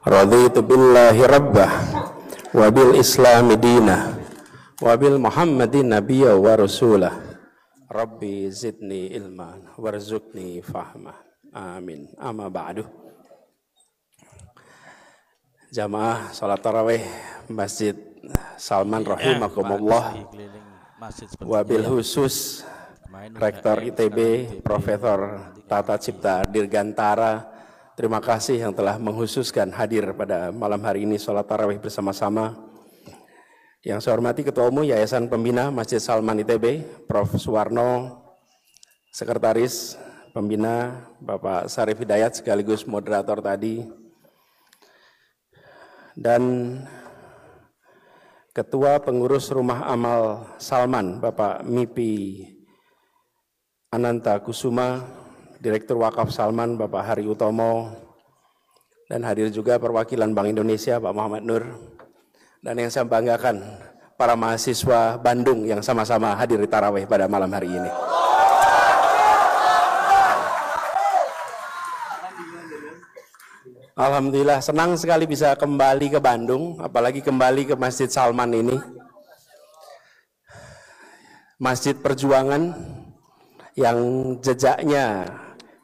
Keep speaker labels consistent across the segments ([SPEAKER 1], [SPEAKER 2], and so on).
[SPEAKER 1] Raditu billahi rabbah wa bil islami dinah wa bil muhammadin nabiyya wa rasulah. Rabbi zidni ilman warzuqni fahmah. Amin. Amma ba'du. Jamaah salat tarawih Masjid Salman rahimakumullah, wabil khusus Rektor ITB Profesor Tata Cipta Dirgantara, terima kasih yang telah menghususkan hadir pada malam hari ini salat tarawih bersama-sama. Yang saya hormati Ketua Umum Yayasan Pembina Masjid Salman ITB, Prof. Suwarno, Sekretaris Pembina Bapak Sarif Hidayat sekaligus moderator tadi, dan Ketua Pengurus Rumah Amal Salman Bapak Mipi Ananta Kusuma, Direktur Wakaf Salman Bapak Hari Utomo, dan hadir juga perwakilan Bank Indonesia Pak Muhammad Nur, dan yang saya banggakan para mahasiswa Bandung yang sama-sama hadir di tarawih pada malam hari ini. Alhamdulillah senang sekali bisa kembali ke Bandung, apalagi kembali ke Masjid Salman ini. Masjid perjuangan yang jejaknya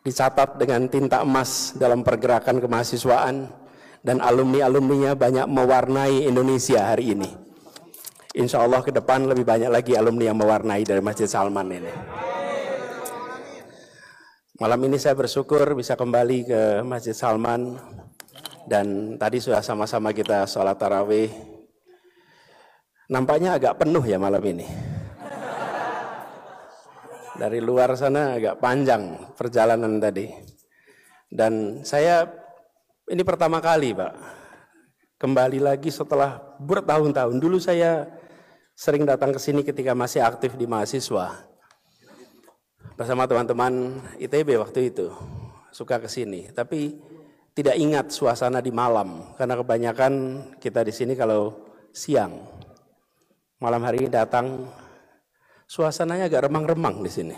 [SPEAKER 1] dicatat dengan tinta emas dalam pergerakan kemahasiswaan, dan alumni-alumninya banyak mewarnai Indonesia hari ini. Insya Allah ke depan lebih banyak lagi alumni yang mewarnai dari Masjid Salman ini. Malam ini saya bersyukur bisa kembali ke Masjid Salman, dan tadi sudah sama-sama kita sholat tarawih. Nampaknya agak penuh ya malam ini. Dari luar sana agak panjang perjalanan tadi. Dan saya ini pertama kali Pak, kembali lagi setelah bertahun-tahun. Dulu saya sering datang ke sini ketika masih aktif di mahasiswa. Bersama teman-teman ITB waktu itu, suka ke sini. Tapi tidak ingat suasana di malam, karena kebanyakan kita di sini kalau siang. Malam hari ini datang, suasananya agak remang-remang di sini.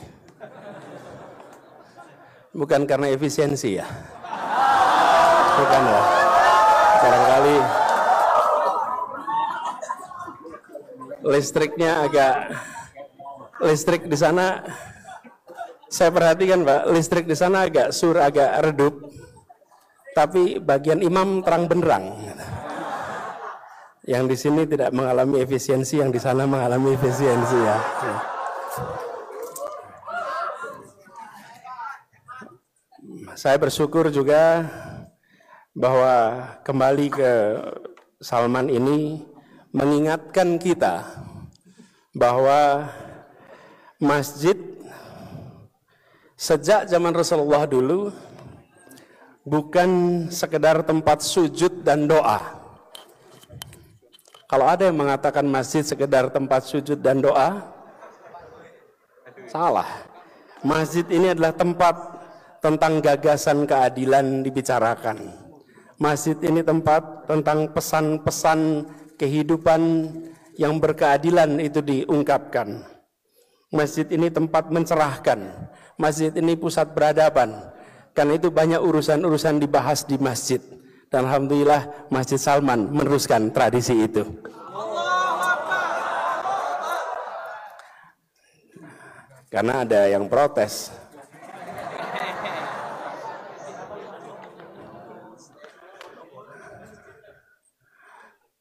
[SPEAKER 1] Bukan karena efisiensi ya. Bukan ya. Barangkali listrik di sana, saya perhatikan Pak, listrik di sana agak redup, tapi bagian imam terang benderang. Yang di sini tidak mengalami efisiensi, yang di sana mengalami efisiensi ya. Saya bersyukur juga bahwa kembali ke Salman ini mengingatkan kita bahwa masjid sejak zaman Rasulullah dulu bukan sekedar tempat sujud dan doa. Kalau ada yang mengatakan masjid sekedar tempat sujud dan doa, salah. Masjid ini adalah tempat tentang gagasan keadilan dibicarakan. Masjid ini tempat tentang pesan-pesan kehidupan yang berkeadilan itu diungkapkan. Masjid ini tempat mencerahkan. Masjid ini pusat peradaban. Karena itu banyak urusan-urusan dibahas di masjid. Dan alhamdulillah Masjid Salman meneruskan tradisi itu. Karena ada yang protes.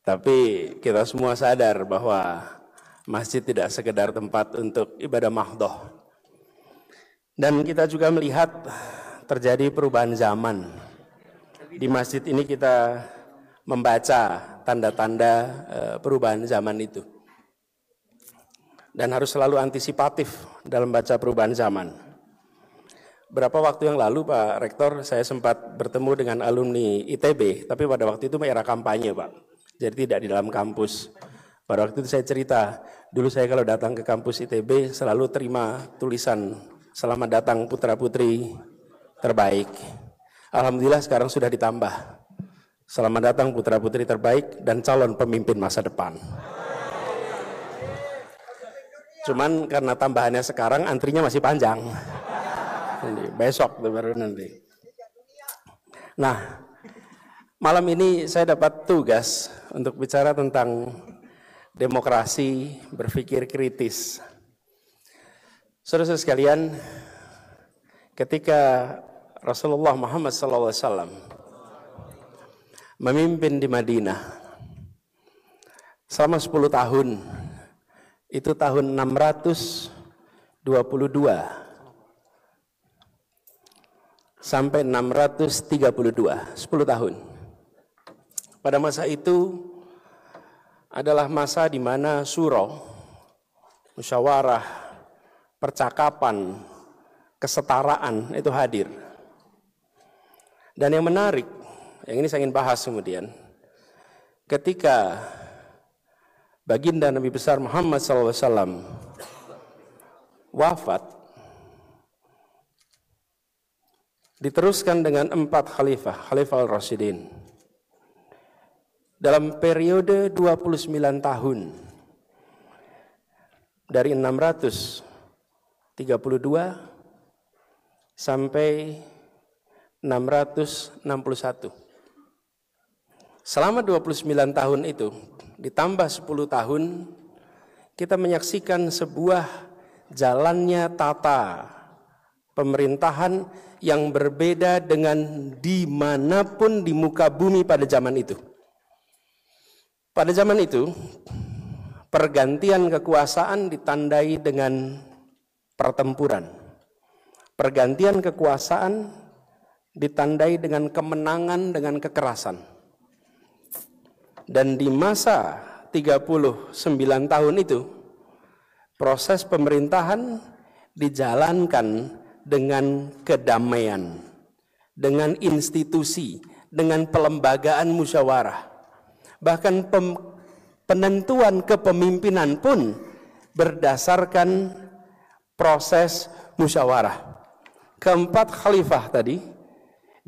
[SPEAKER 1] Tapi kita semua sadar bahwa masjid tidak sekedar tempat untuk ibadah mahdhah. Dan kita juga melihat terjadi perubahan zaman. Di masjid ini kita membaca tanda-tanda perubahan zaman itu. Dan harus selalu antisipatif dalam baca perubahan zaman. Berapa waktu yang lalu Pak Rektor, saya sempat bertemu dengan alumni ITB, tapi pada waktu itu era kampanye Pak. Jadi tidak di dalam kampus. Pada waktu itu saya cerita, dulu saya kalau datang ke kampus ITB selalu terima tulisan selamat datang putra-putri terbaik. Alhamdulillah sekarang sudah ditambah. Selamat datang putra-putri terbaik dan calon pemimpin masa depan. Cuman karena tambahannya sekarang antrinya masih panjang. Besok baru nanti. Nah, Malam ini saya dapat tugas untuk bicara tentang demokrasi berpikir kritis. Saudara-saudara sekalian, ketika Rasulullah Muhammad SAW memimpin di Madinah selama 10 tahun, itu tahun 622 sampai 632, 10 tahun. Pada masa itu adalah masa di mana surah, musyawarah, percakapan, kesetaraan itu hadir. Dan yang menarik, yang ini saya ingin bahas kemudian, ketika baginda Nabi besar Muhammad SAW wafat, diteruskan dengan 4 khalifah al-Rasyidin. Dalam periode 29 tahun, dari 632 sampai 661. Selama 29 tahun itu, ditambah 10 tahun, kita menyaksikan sebuah jalannya tata pemerintahan yang berbeda dengan dimanapun di muka bumi pada zaman itu. Pada zaman itu, pergantian kekuasaan ditandai dengan pertempuran. Pergantian kekuasaan ditandai dengan kemenangan, dengan kekerasan. Dan di masa 39 tahun itu, proses pemerintahan dijalankan dengan kedamaian, dengan institusi, dengan pelembagaan musyawarah. Bahkan penentuan kepemimpinan pun berdasarkan proses musyawarah. Keempat khalifah tadi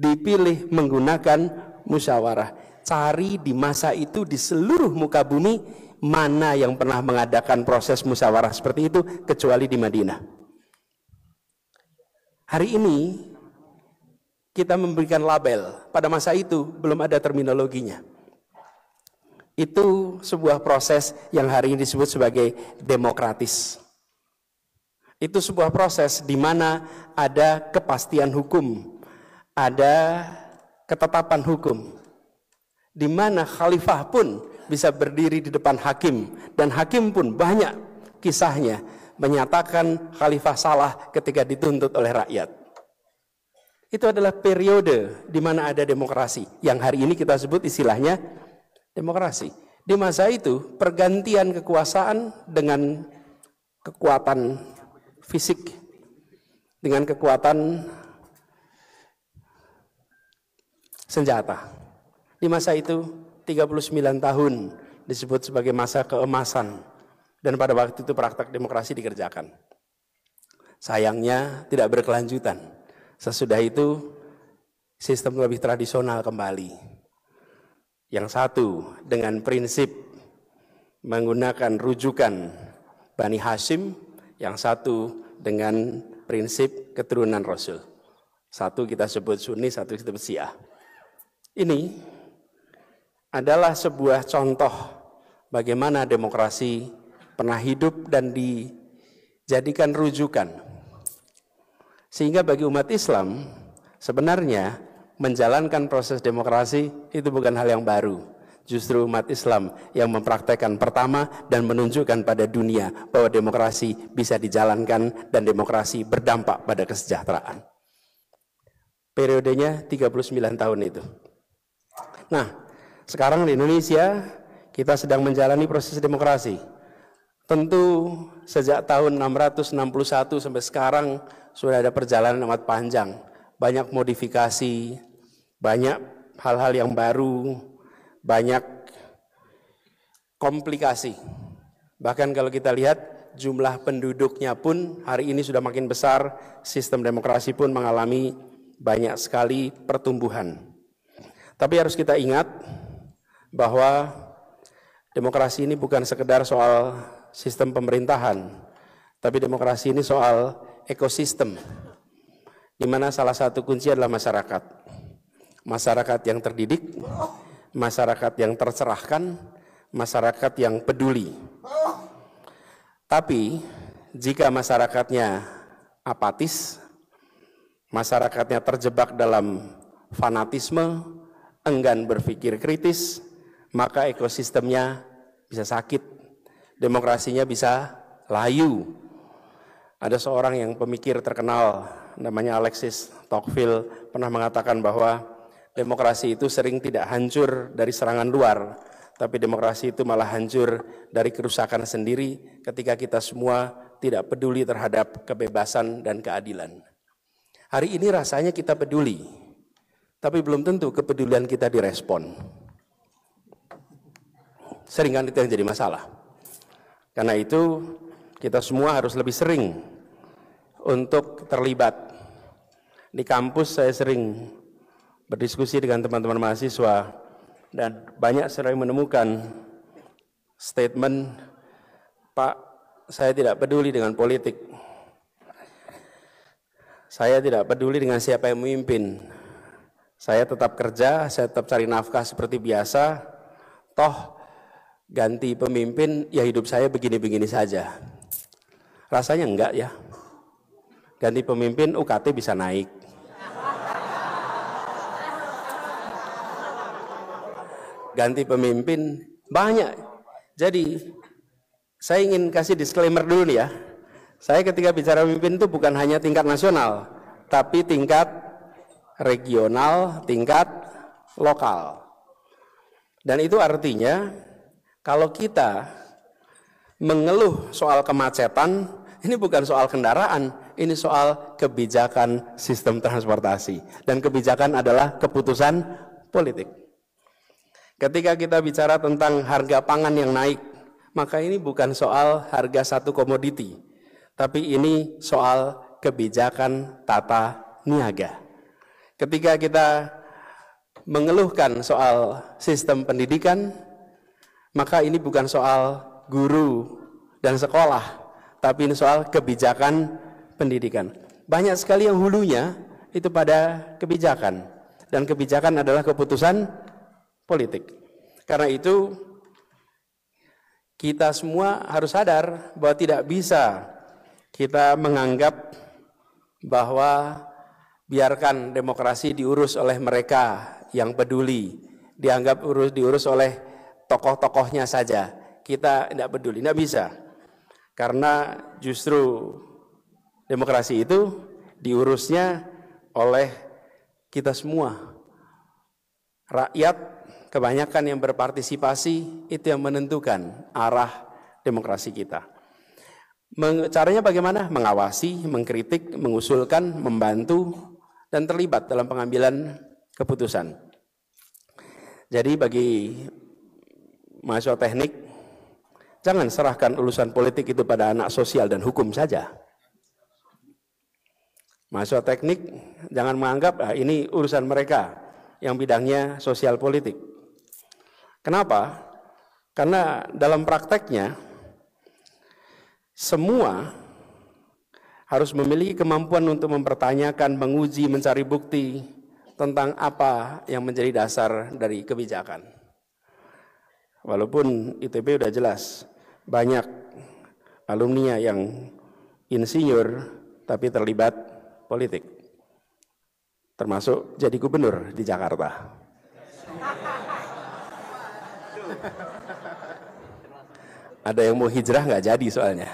[SPEAKER 1] dipilih menggunakan musyawarah. Cari di masa itu di seluruh muka bumi mana yang pernah mengadakan proses musyawarah seperti itu kecuali di Madinah. Hari ini kita memberikan label, pada masa itu belum ada terminologinya. Itu sebuah proses yang hari ini disebut sebagai demokratis. Itu sebuah proses di mana ada kepastian hukum, ada ketetapan hukum, di mana khalifah pun bisa berdiri di depan hakim, dan hakim pun banyak kisahnya menyatakan khalifah salah ketika dituntut oleh rakyat. Itu adalah periode di mana ada demokrasi, yang hari ini kita sebut istilahnya demokrasi. Di masa itu, pergantian kekuasaan dengan kekuatan fisik, dengan kekuatan senjata. Di masa itu, 39 tahun disebut sebagai masa keemasan. Dan pada waktu itu praktek demokrasi dikerjakan. Sayangnya tidak berkelanjutan. Sesudah itu, sistem lebih tradisional kembali. Yang satu dengan prinsip menggunakan rujukan Bani Hashim, yang satu dengan prinsip keturunan Rasul. Satu kita sebut Sunni, satu kita sebut Syiah. Ini adalah sebuah contoh bagaimana demokrasi pernah hidup dan dijadikan rujukan. Sehingga bagi umat Islam sebenarnya menjalankan proses demokrasi itu bukan hal yang baru. Justru umat Islam yang mempraktekkan pertama dan menunjukkan pada dunia bahwa demokrasi bisa dijalankan dan demokrasi berdampak pada kesejahteraan. Periodenya 39 tahun itu. Nah, sekarang di Indonesia kita sedang menjalani proses demokrasi. Tentu sejak tahun 661 sampai sekarang sudah ada perjalanan amat panjang. Banyak modifikasi, banyak hal-hal yang baru, banyak komplikasi. Bahkan kalau kita lihat jumlah penduduknya pun hari ini sudah makin besar, sistem demokrasi pun mengalami banyak sekali pertumbuhan. Tapi harus kita ingat bahwa demokrasi ini bukan sekedar soal sistem pemerintahan, tapi demokrasi ini soal ekosistem, di mana salah satu kunci adalah masyarakat. masyarakat yang terdidik, masyarakat yang tercerahkan, masyarakat yang peduli. Tapi jika masyarakatnya apatis, masyarakatnya terjebak dalam fanatisme, enggan berpikir kritis, maka ekosistemnya bisa sakit, demokrasinya bisa layu. Ada seorang yang pemikir terkenal namanya Alexis Tocqueville pernah mengatakan bahwa demokrasi itu sering tidak hancur dari serangan luar, tapi demokrasi itu malah hancur dari kerusakan sendiri ketika kita semua tidak peduli terhadap kebebasan dan keadilan. Hari ini rasanya kita peduli, tapi belum tentu kepedulian kita direspon. Seringan itu yang jadi masalah. Karena itu kita semua harus lebih sering untuk terlibat. Di kampus saya sering berdiskusi dengan teman-teman mahasiswa dan banyak sering menemukan statement, "Pak, saya tidak peduli dengan politik. Saya tidak peduli dengan siapa yang memimpin. Saya tetap kerja, saya tetap cari nafkah seperti biasa. Toh ganti pemimpin, ya hidup saya begini-begini saja." Rasanya enggak ya. Ganti pemimpin UKT bisa naik. Ganti pemimpin banyak. Jadi saya ingin kasih disclaimer dulu nih ya. Saya ketika bicara pemimpin itu bukan hanya tingkat nasional, tapi tingkat regional, tingkat lokal. Dan itu artinya kalau kita mengeluh soal kemacetan, ini bukan soal kendaraan, ini soal kebijakan sistem transportasi. Dan kebijakan adalah keputusan politik. Ketika kita bicara tentang harga pangan yang naik, maka ini bukan soal harga satu komoditi, tapi ini soal kebijakan tata niaga. Ketika kita mengeluhkan soal sistem pendidikan, maka ini bukan soal guru dan sekolah, tapi ini soal kebijakan pendidikan. Banyak sekali yang hulunya itu pada kebijakan, dan kebijakan adalah keputusan politik. Karena itu kita semua harus sadar bahwa tidak bisa kita menganggap bahwa biarkan demokrasi diurus oleh mereka yang peduli, dianggap diurus oleh tokoh-tokohnya saja. Kita tidak peduli, tidak bisa. Karena justru demokrasi itu diurusnya oleh kita semua. Rakyat kebanyakan yang berpartisipasi itu yang menentukan arah demokrasi kita. Caranya bagaimana? Mengawasi, mengkritik, mengusulkan, membantu, dan terlibat dalam pengambilan keputusan. Jadi bagi mahasiswa teknik, jangan serahkan urusan politik itu pada anak sosial dan hukum saja. Mahasiswa teknik jangan menganggap ini urusan mereka yang bidangnya sosial politik. Kenapa? Karena dalam prakteknya semua harus memiliki kemampuan untuk mempertanyakan, menguji, mencari bukti tentang apa yang menjadi dasar dari kebijakan. Walaupun ITB udah jelas, banyak alumni yang insinyur tapi terlibat politik, termasuk jadi gubernur di Jakarta. Ada yang mau hijrah nggak jadi soalnya.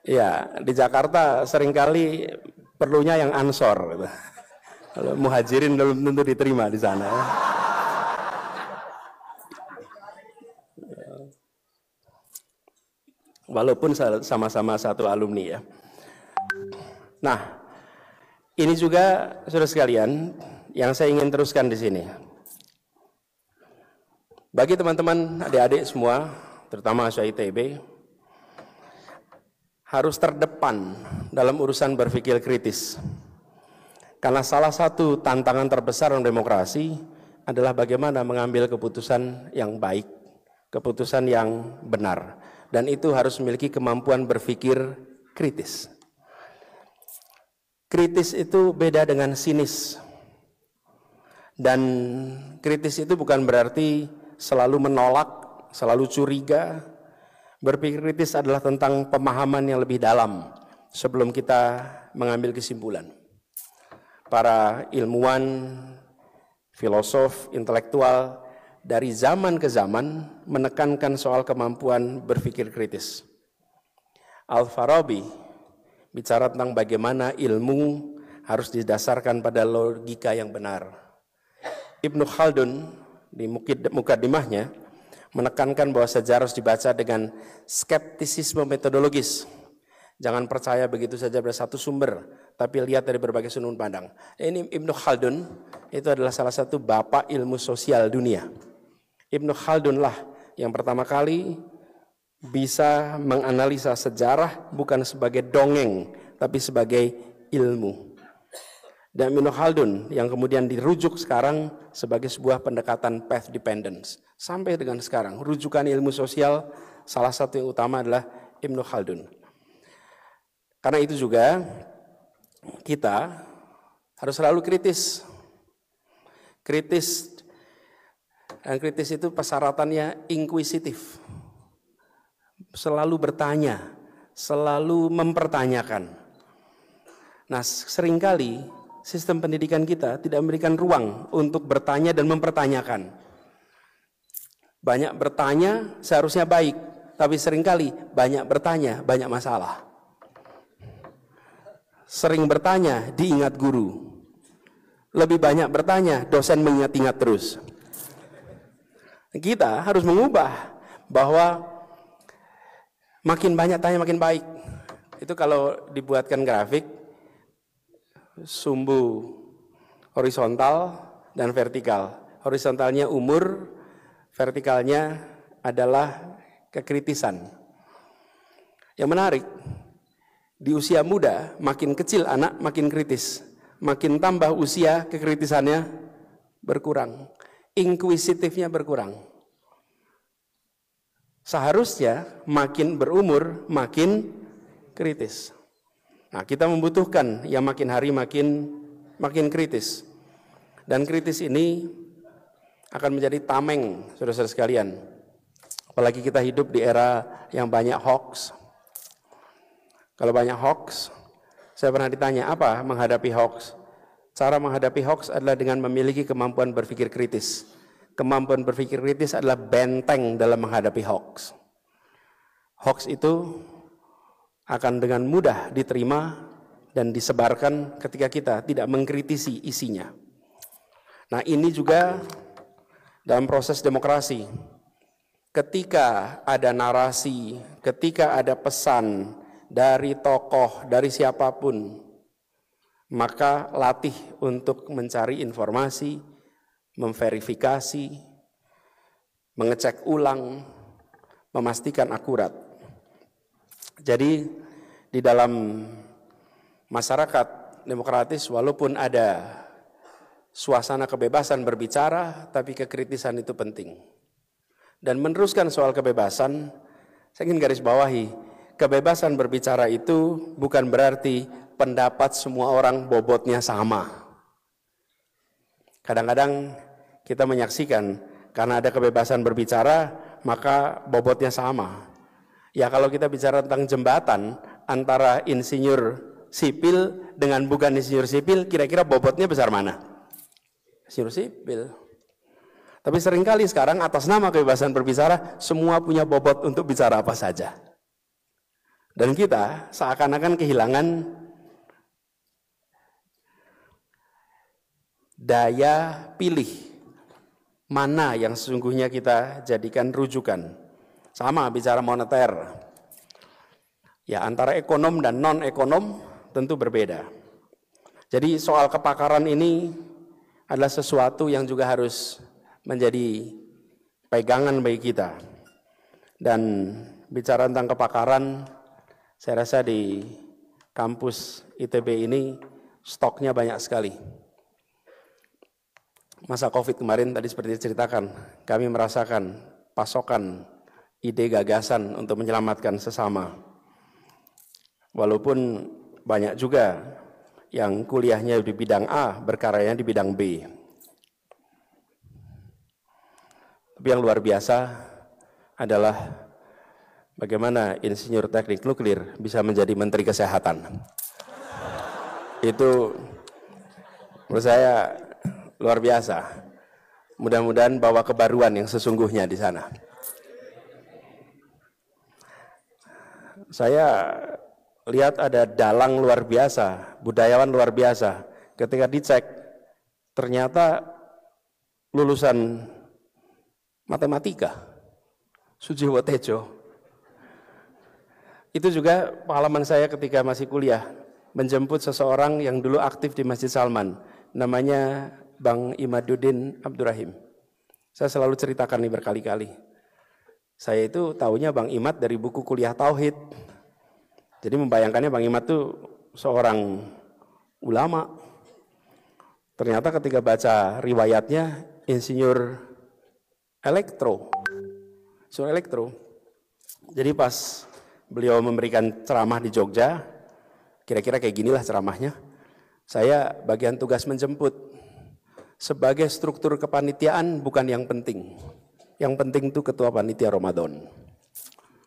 [SPEAKER 1] Ya, di Jakarta seringkali perlunya yang ansor. Gitu. Kalau muhajirin belum tentu diterima di sana. Walaupun sama-sama satu alumni ya. Nah, ini juga saudara sekalian yang saya ingin teruskan di sini. Bagi teman-teman adik-adik semua, terutama mahasiswa ITB, harus terdepan dalam urusan berpikir kritis. Karena salah satu tantangan terbesar dalam demokrasi adalah bagaimana mengambil keputusan yang baik, keputusan yang benar. dan itu harus memiliki kemampuan berpikir kritis. Kritis itu beda dengan sinis. Dan kritis itu bukan berarti selalu menolak, selalu curiga. Berpikir kritis adalah tentang pemahaman yang lebih dalam sebelum kita mengambil kesimpulan. Para ilmuwan, filosof, intelektual dari zaman ke zaman menekankan soal kemampuan berpikir kritis. Al-Farabi bicara tentang bagaimana ilmu harus didasarkan pada logika yang benar. Ibnu Khaldun di Mukaddimahnya menekankan bahwa sejarah harus dibaca dengan skeptisisme metodologis. Jangan percaya begitu saja pada satu sumber, tapi lihat dari berbagai sudut pandang. Ini Ibnu Khaldun itu adalah salah satu bapak ilmu sosial dunia. Ibnu Khaldun lah yang pertama kali bisa menganalisa sejarah bukan sebagai dongeng, tapi sebagai ilmu. Dan Ibnu Khaldun yang kemudian dirujuk sekarang sebagai sebuah pendekatan path dependence. Sampai dengan sekarang, rujukan ilmu sosial salah satu yang utama adalah Ibnu Khaldun. Karena itu juga kita harus selalu kritis. Dan kritis itu persyaratannya inkuisitif. Selalu bertanya, selalu mempertanyakan. Nah, seringkali sistem pendidikan kita tidak memberikan ruang untuk bertanya dan mempertanyakan. Banyak bertanya seharusnya baik, tapi seringkali banyak bertanya, banyak masalah. Sering bertanya, diingat guru. Lebih banyak bertanya, dosen mengingat-ingat terus. Kita harus mengubah bahwa makin banyak tanya makin baik. Itu kalau dibuatkan grafik, sumbu horizontal dan vertikal. Horizontalnya umur, vertikalnya adalah kekritisan. Yang menarik, di usia muda makin kecil anak makin kritis, makin tambah usia kekritisannya berkurang, inkuisitifnya berkurang. Seharusnya makin berumur makin kritis. Nah, kita membutuhkan yang makin hari makin kritis. Dan kritis ini akan menjadi tameng, saudara-saudara sekalian. Apalagi kita hidup di era yang banyak hoax. Kalau banyak hoax, saya pernah ditanya, apa menghadapi hoax? Cara menghadapi hoax adalah dengan memiliki kemampuan berpikir kritis. Kemampuan berpikir kritis adalah benteng dalam menghadapi hoax. Hoax itu akan dengan mudah diterima dan disebarkan ketika kita tidak mengkritisi isinya. Nah, ini juga dalam proses demokrasi. Ketika ada narasi, ketika ada pesan dari tokoh, dari siapapun, maka latih untuk mencari informasi, memverifikasi, mengecek ulang, memastikan akurat. Jadi di dalam masyarakat demokratis walaupun ada suasana kebebasan berbicara, tapi kekritisan itu penting. Dan meneruskan soal kebebasan, saya ingin garis bawahi, kebebasan berbicara itu bukan berarti pendapat semua orang bobotnya sama. Kadang-kadang kita menyaksikan karena ada kebebasan berbicara, maka bobotnya sama. Ya kalau kita bicara tentang jembatan antara insinyur sipil dengan bukan insinyur sipil, kira-kira bobotnya besar mana? Insinyur sipil. Tapi seringkali sekarang atas nama kebebasan berbicara, semua punya bobot untuk bicara apa saja. Dan kita seakan-akan kehilangan daya pilih mana yang sesungguhnya kita jadikan rujukan. Sama bicara moneter. Ya antara ekonom dan non-ekonom tentu berbeda. Jadi soal kepakaran ini adalah sesuatu yang juga harus menjadi pegangan bagi kita. Dan bicara tentang kepakaran, saya rasa di kampus ITB ini stoknya banyak sekali. Masa COVID kemarin tadi seperti diceritakan, kami merasakan pasokan ide gagasan untuk menyelamatkan sesama. Walaupun banyak juga yang kuliahnya di bidang A, berkaryanya di bidang B. Tapi yang luar biasa adalah bagaimana insinyur teknik nuklir bisa menjadi menteri kesehatan. Itu menurut saya luar biasa. Mudah-mudahan bawa kebaruan yang sesungguhnya di sana. Saya lihat ada dalang luar biasa, budayawan luar biasa. Ketika dicek, ternyata lulusan matematika, Sujiwo Tejo. Itu juga pengalaman saya ketika masih kuliah, menjemput seseorang yang dulu aktif di Masjid Salman, namanya Bang Imaduddin Abdurrahim. Saya selalu ceritakan ini berkali-kali. Saya itu taunya Bang Imad dari buku kuliah Tauhid. Jadi membayangkannya Bang Imad itu seorang ulama. Ternyata ketika baca riwayatnya insinyur elektro. Jadi pas beliau memberikan ceramah di Jogja, kira-kira kayak ginilah ceramahnya. Saya bagian tugas menjemput. Sebagai struktur kepanitiaan bukan yang penting. Yang penting itu ketua panitia Ramadan.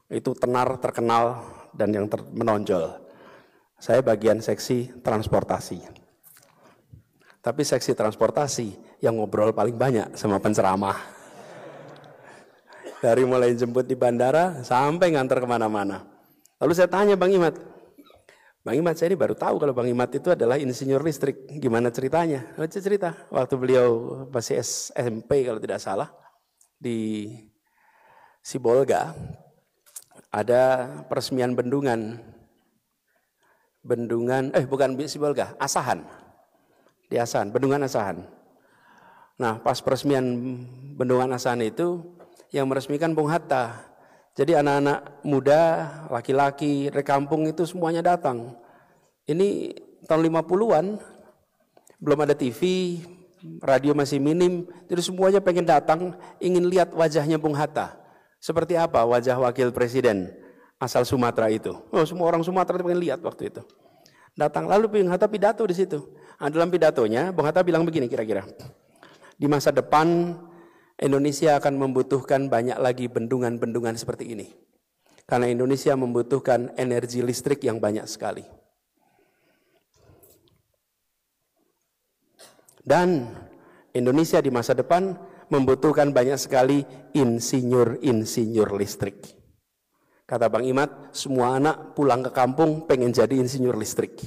[SPEAKER 1] Itu tenar, terkenal, dan yang menonjol. Saya bagian seksi transportasi. Tapi seksi transportasi yang ngobrol paling banyak sama penceramah. Dari mulai jemput di bandara sampai ngantar kemana-mana. Lalu saya tanya Bang Imad, Bang Imad, saya ini baru tahu kalau Bang Imad itu adalah insinyur listrik. Gimana ceritanya? Cerita. Waktu beliau masih SMP kalau tidak salah, di Sibolga, ada peresmian bendungan bukan Sibolga, Asahan. Di Asahan, bendungan Asahan. Nah, pas peresmian bendungan Asahan itu, yang meresmikan Bung Hatta. Jadi anak-anak muda, laki-laki, dari kampung itu semuanya datang. Ini tahun 50-an, belum ada TV, radio masih minim, jadi semuanya pengen datang, ingin lihat wajahnya Bung Hatta. Seperti apa wajah wakil presiden asal Sumatera itu. Oh, semua orang Sumatera itu pengen lihat waktu itu. Datang, lalu Bung Hatta pidato di situ. Nah, dalam pidatonya, Bung Hatta bilang begini kira-kira. Di masa depan, Indonesia akan membutuhkan banyak lagi bendungan-bendungan seperti ini. Karena Indonesia membutuhkan energi listrik yang banyak sekali. Dan Indonesia di masa depan membutuhkan banyak sekali insinyur-insinyur listrik. Kata Bang Imad, semua anak pulang ke kampung pengen jadi insinyur listrik.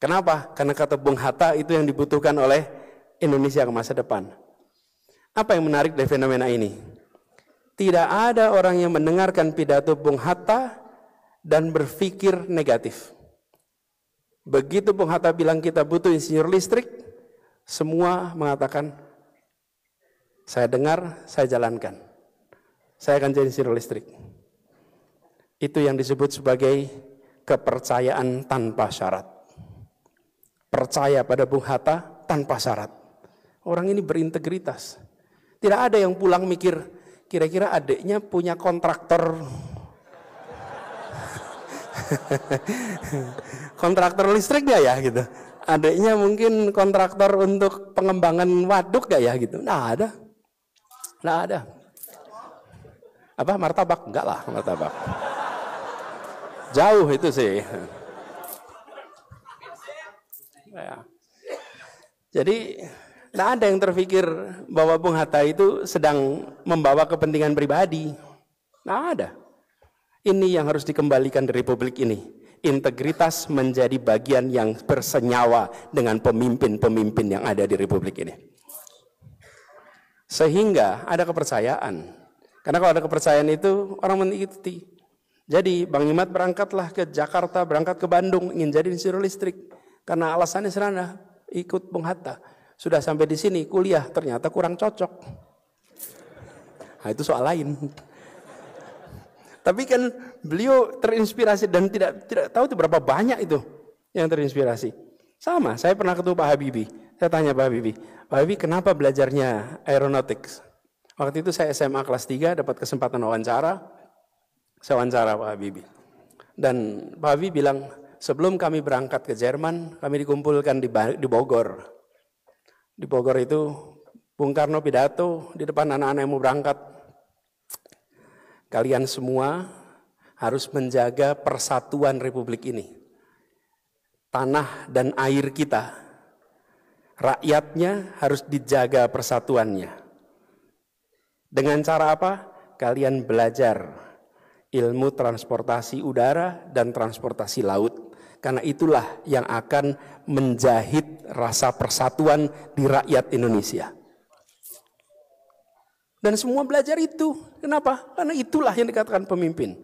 [SPEAKER 1] Kenapa? Karena kata Bung Hatta itu yang dibutuhkan oleh Indonesia ke masa depan. Apa yang menarik dari fenomena ini? Tidak ada orang yang mendengarkan pidato Bung Hatta dan berpikir negatif. Begitu Bung Hatta bilang kita butuh insinyur listrik, semua mengatakan, saya dengar, saya jalankan. Saya akan jadi insinyur listrik. Itu yang disebut sebagai kepercayaan tanpa syarat. Percaya pada Bung Hatta tanpa syarat. Orang ini berintegritas. Tidak ada yang pulang mikir, kira-kira adiknya punya kontraktor kontraktor listrik gak ya gitu. Adiknya mungkin kontraktor untuk pengembangan waduk gak ya gitu. Nggak ada. Apa martabak? Enggak lah martabak. Jauh itu sih. Ya. Jadi tidak ada yang terpikir bahwa Bung Hatta itu sedang membawa kepentingan pribadi. Tidak ada. Ini yang harus dikembalikan di Republik ini. Integritas menjadi bagian yang bersenyawa dengan pemimpin-pemimpin yang ada di Republik ini. Sehingga ada kepercayaan. Karena kalau ada kepercayaan itu orang mengikuti. Jadi Bang Imad berangkatlah ke Jakarta, berangkat ke Bandung, ingin jadi insinyur listrik. Karena alasannya sederhana, ikut Bung Hatta. Sudah sampai di sini kuliah ternyata kurang cocok. Nah, itu soal lain. Tapi kan beliau terinspirasi dan tidak tahu itu berapa banyak itu yang terinspirasi. Sama, saya pernah ketemu Pak Habibie. Saya tanya Pak Habibie kenapa belajarnya aeronautics? Waktu itu saya SMA kelas 3 dapat kesempatan wawancara. Saya wawancara Pak Habibie. Dan Pak Habibie bilang, sebelum kami berangkat ke Jerman, kami dikumpulkan di Bogor. Di Bogor itu Bung Karno pidato di depan anak-anak yang mau berangkat. Kalian semua harus menjaga persatuan Republik ini. Tanah dan air kita, rakyatnya harus dijaga persatuannya. Dengan cara apa? Kalian belajar ilmu transportasi udara dan transportasi laut. Karena itulah yang akan menjahit rasa persatuan di rakyat Indonesia. Dan semua belajar itu. Kenapa? Karena itulah yang dikatakan pemimpin.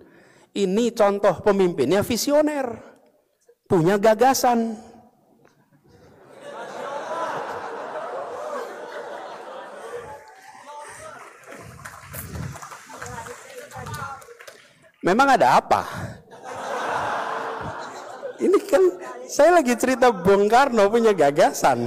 [SPEAKER 1] Ini contoh pemimpinnya visioner. Punya gagasan. Memang ada apa? Ini kan saya lagi cerita Bung Karno punya gagasan.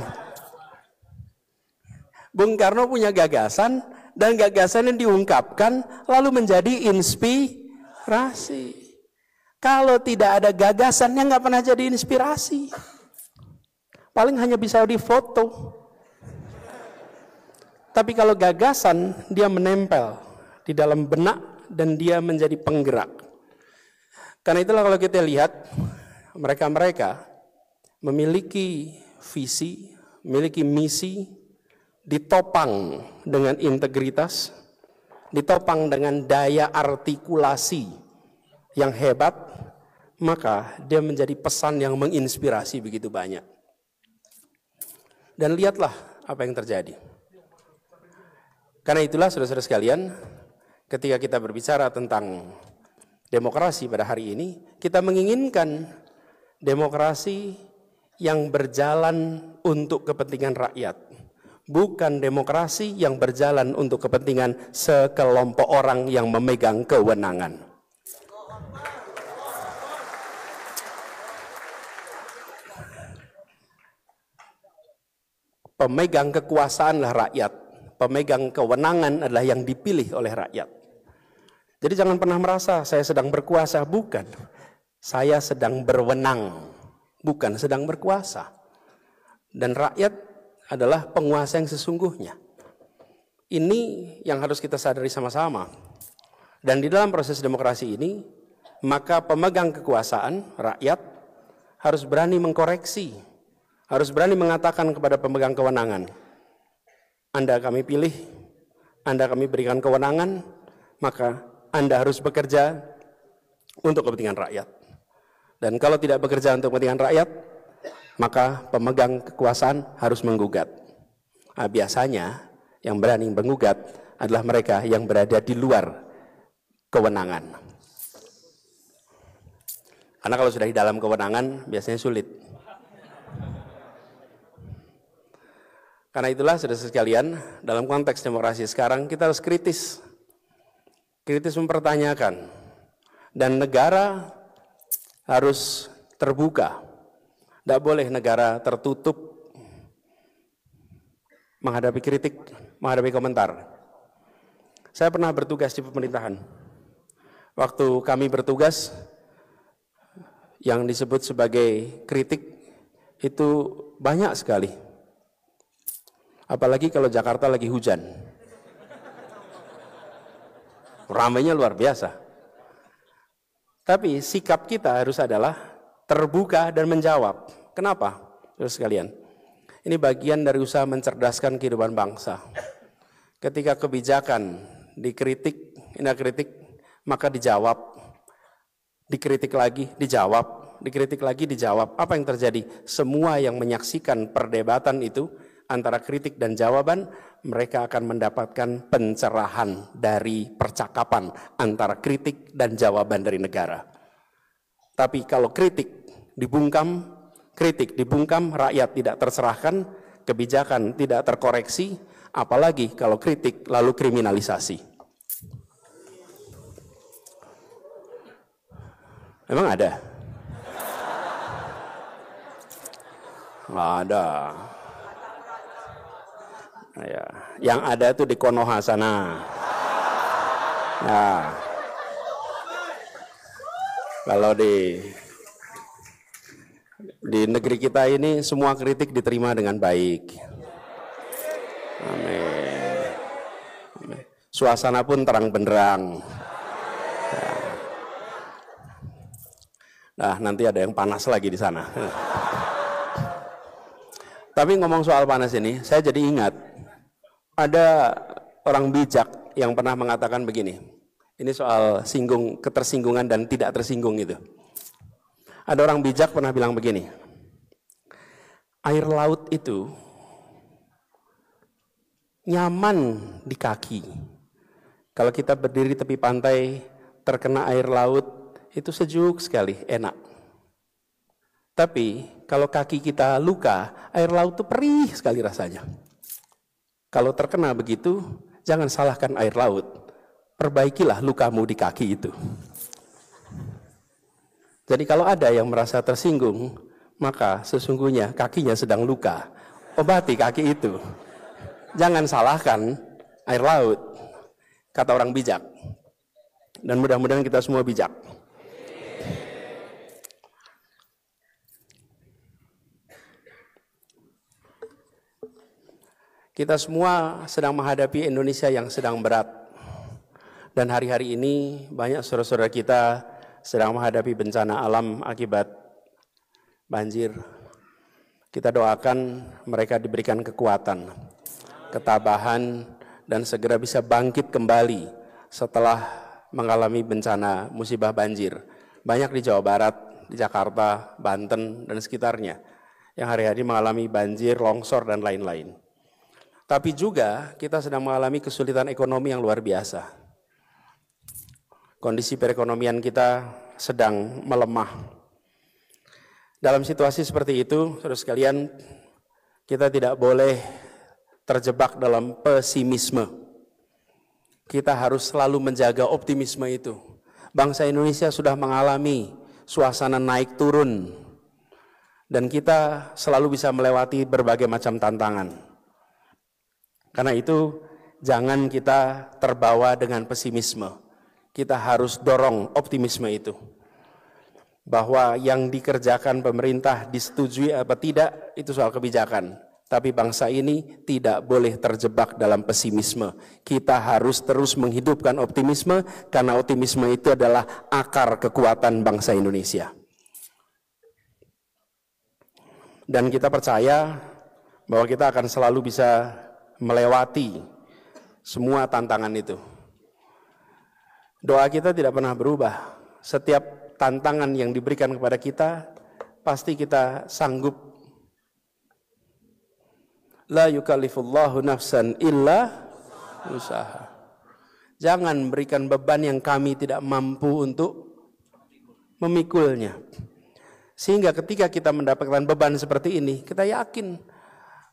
[SPEAKER 1] Bung Karno punya gagasan dan gagasan yang diungkapkan lalu menjadi inspirasi. Kalau tidak ada gagasan yang nggak pernah jadi inspirasi. Paling hanya bisa difoto. Tapi kalau gagasan dia menempel di dalam benak dan dia menjadi penggerak. Karena itulah kalau kita lihat mereka-mereka memiliki visi, memiliki misi, ditopang dengan integritas, ditopang dengan daya artikulasi yang hebat, maka dia menjadi pesan yang menginspirasi begitu banyak. Dan lihatlah apa yang terjadi. Karena itulah saudara-saudara sekalian, ketika kita berbicara tentang demokrasi pada hari ini, kita menginginkan demokrasi yang berjalan untuk kepentingan rakyat. Bukan demokrasi yang berjalan untuk kepentingan sekelompok orang yang memegang kewenangan. Pemegang kekuasaanlah rakyat. Pemegang kewenangan adalah yang dipilih oleh rakyat. Jadi jangan pernah merasa saya sedang berkuasa, bukan. Saya sedang berwenang, bukan sedang berkuasa. Dan rakyat adalah penguasa yang sesungguhnya. Ini yang harus kita sadari sama-sama. Dan di dalam proses demokrasi ini, maka pemegang kekuasaan, rakyat, harus berani mengkoreksi, harus berani mengatakan kepada pemegang kewenangan, Anda kami pilih, Anda kami berikan kewenangan, maka Anda harus bekerja untuk kepentingan rakyat. Dan kalau tidak bekerja untuk kepentingan rakyat, maka pemegang kekuasaan harus menggugat. Nah, biasanya yang berani menggugat adalah mereka yang berada di luar kewenangan. Karena kalau sudah di dalam kewenangan, biasanya sulit. Karena itulah saudara sekalian, dalam konteks demokrasi sekarang kita harus kritis. Kritis mempertanyakan. Dan negara harus terbuka. Tidak boleh negara tertutup menghadapi kritik, menghadapi komentar. Saya pernah bertugas di pemerintahan. Waktu kami bertugas, yang disebut sebagai kritik itu banyak sekali. Apalagi kalau Jakarta lagi hujan. Ramainya luar biasa. Tapi sikap kita harus adalah terbuka dan menjawab. Kenapa? Terus sekalian. Ini bagian dari usaha mencerdaskan kehidupan bangsa. Ketika kebijakan dikritik, maka dijawab. Dikritik lagi, dijawab. Dikritik lagi, dijawab. Apa yang terjadi? Semua yang menyaksikan perdebatan itu antara kritik dan jawaban, mereka akan mendapatkan pencerahan dari percakapan antara kritik dan jawaban dari negara. Tapi kalau kritik dibungkam, rakyat tidak tercerahkan, kebijakan tidak terkoreksi, apalagi kalau kritik lalu kriminalisasi. Memang ada? Nggak ada. Ya, yang ada itu di Konoha sana. Nah, kalau di negeri kita ini semua kritik diterima dengan baik. Amin. Amin. Suasana pun terang benderang. Nah, nanti ada yang panas lagi di sana. Tapi ngomong soal panas ini, saya jadi ingat ada orang bijak yang pernah mengatakan begini. Ini soal ketersinggungan dan tidak tersinggung itu. Ada orang bijak pernah bilang begini. Air laut itu nyaman di kaki. Kalau kita berdiri tepi pantai terkena air laut, itu sejuk sekali, enak. Tapi kalau kaki kita luka, air laut itu perih sekali rasanya. Kalau terkena begitu, jangan salahkan air laut. Perbaikilah lukamu di kaki itu. Jadi kalau ada yang merasa tersinggung, maka sesungguhnya kakinya sedang luka. Obati kaki itu. Jangan salahkan air laut, kata orang bijak. Dan mudah-mudahan kita semua bijak. Kita semua sedang menghadapi Indonesia yang sedang berat. Dan hari-hari ini banyak saudara-saudara kita sedang menghadapi bencana alam akibat banjir. Kita doakan mereka diberikan kekuatan, ketabahan, dan segera bisa bangkit kembali setelah mengalami bencana musibah banjir. Banyak di Jawa Barat, di Jakarta, Banten, dan sekitarnya yang hari-hari mengalami banjir, longsor, dan lain-lain. Tapi juga kita sedang mengalami kesulitan ekonomi yang luar biasa. Kondisi perekonomian kita sedang melemah. Dalam situasi seperti itu, saudara sekalian, kita tidak boleh terjebak dalam pesimisme. Kita harus selalu menjaga optimisme itu. Bangsa Indonesia sudah mengalami suasana naik turun, dan kita selalu bisa melewati berbagai macam tantangan. Karena itu, jangan kita terbawa dengan pesimisme. Kita harus dorong optimisme itu. Bahwa yang dikerjakan pemerintah disetujui apa tidak, itu soal kebijakan. Tapi bangsa ini tidak boleh terjebak dalam pesimisme. Kita harus terus menghidupkan optimisme, karena optimisme itu adalah akar kekuatan bangsa Indonesia. Dan kita percaya bahwa kita akan selalu bisa melewati semua tantangan itu. Doa kita tidak pernah berubah. Setiap tantangan yang diberikan kepada kita, pasti kita sanggup. La yukallifullahu nafsan illa usaha. Jangan berikan beban yang kami tidak mampu untuk memikulnya. Sehingga ketika kita mendapatkan beban seperti ini, kita yakin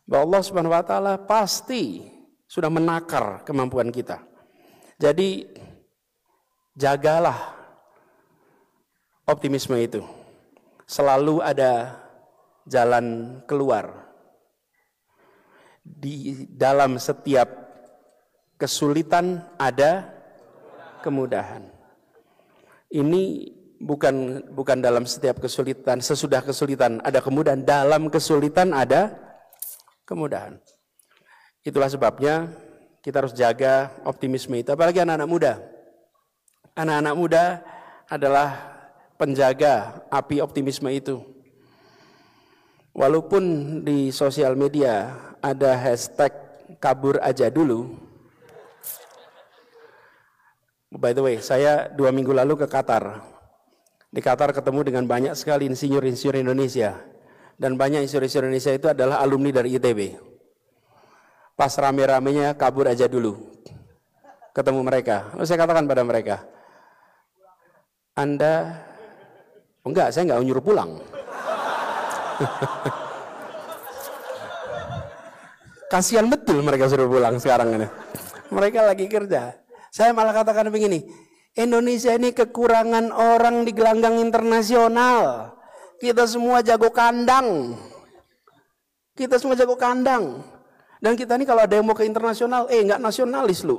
[SPEAKER 1] bahwa Allah Subhanahu wa taala pasti sudah menakar kemampuan kita. Jadi jagalah optimisme itu. Selalu ada jalan keluar. Di dalam setiap kesulitan ada kemudahan. Ini bukan dalam setiap kesulitan, sesudah kesulitan ada kemudahan, dalam kesulitan ada kemudahan. Itulah sebabnya kita harus jaga optimisme itu, apalagi anak-anak muda. Anak-anak muda adalah penjaga api optimisme itu. Walaupun di sosial media ada hashtag kabur aja dulu. By the way, saya 2 minggu lalu ke Qatar. Di Qatar ketemu dengan banyak sekali insinyur-insinyur Indonesia. Dan banyak insinyur Indonesia itu adalah alumni dari ITB. Pas rame-ramenya kabur aja dulu. Ketemu mereka. Lalu saya katakan pada mereka, Anda, enggak, saya enggak nyuruh pulang. Kasihan betul mereka suruh pulang sekarang ini. Mereka lagi kerja. Saya malah katakan begini, Indonesia ini kekurangan orang di gelanggang internasional. Kita semua jago kandang. Kita semua jago kandang. Dan kita ini kalau ada yang mau ke internasional, nggak nasionalis lu.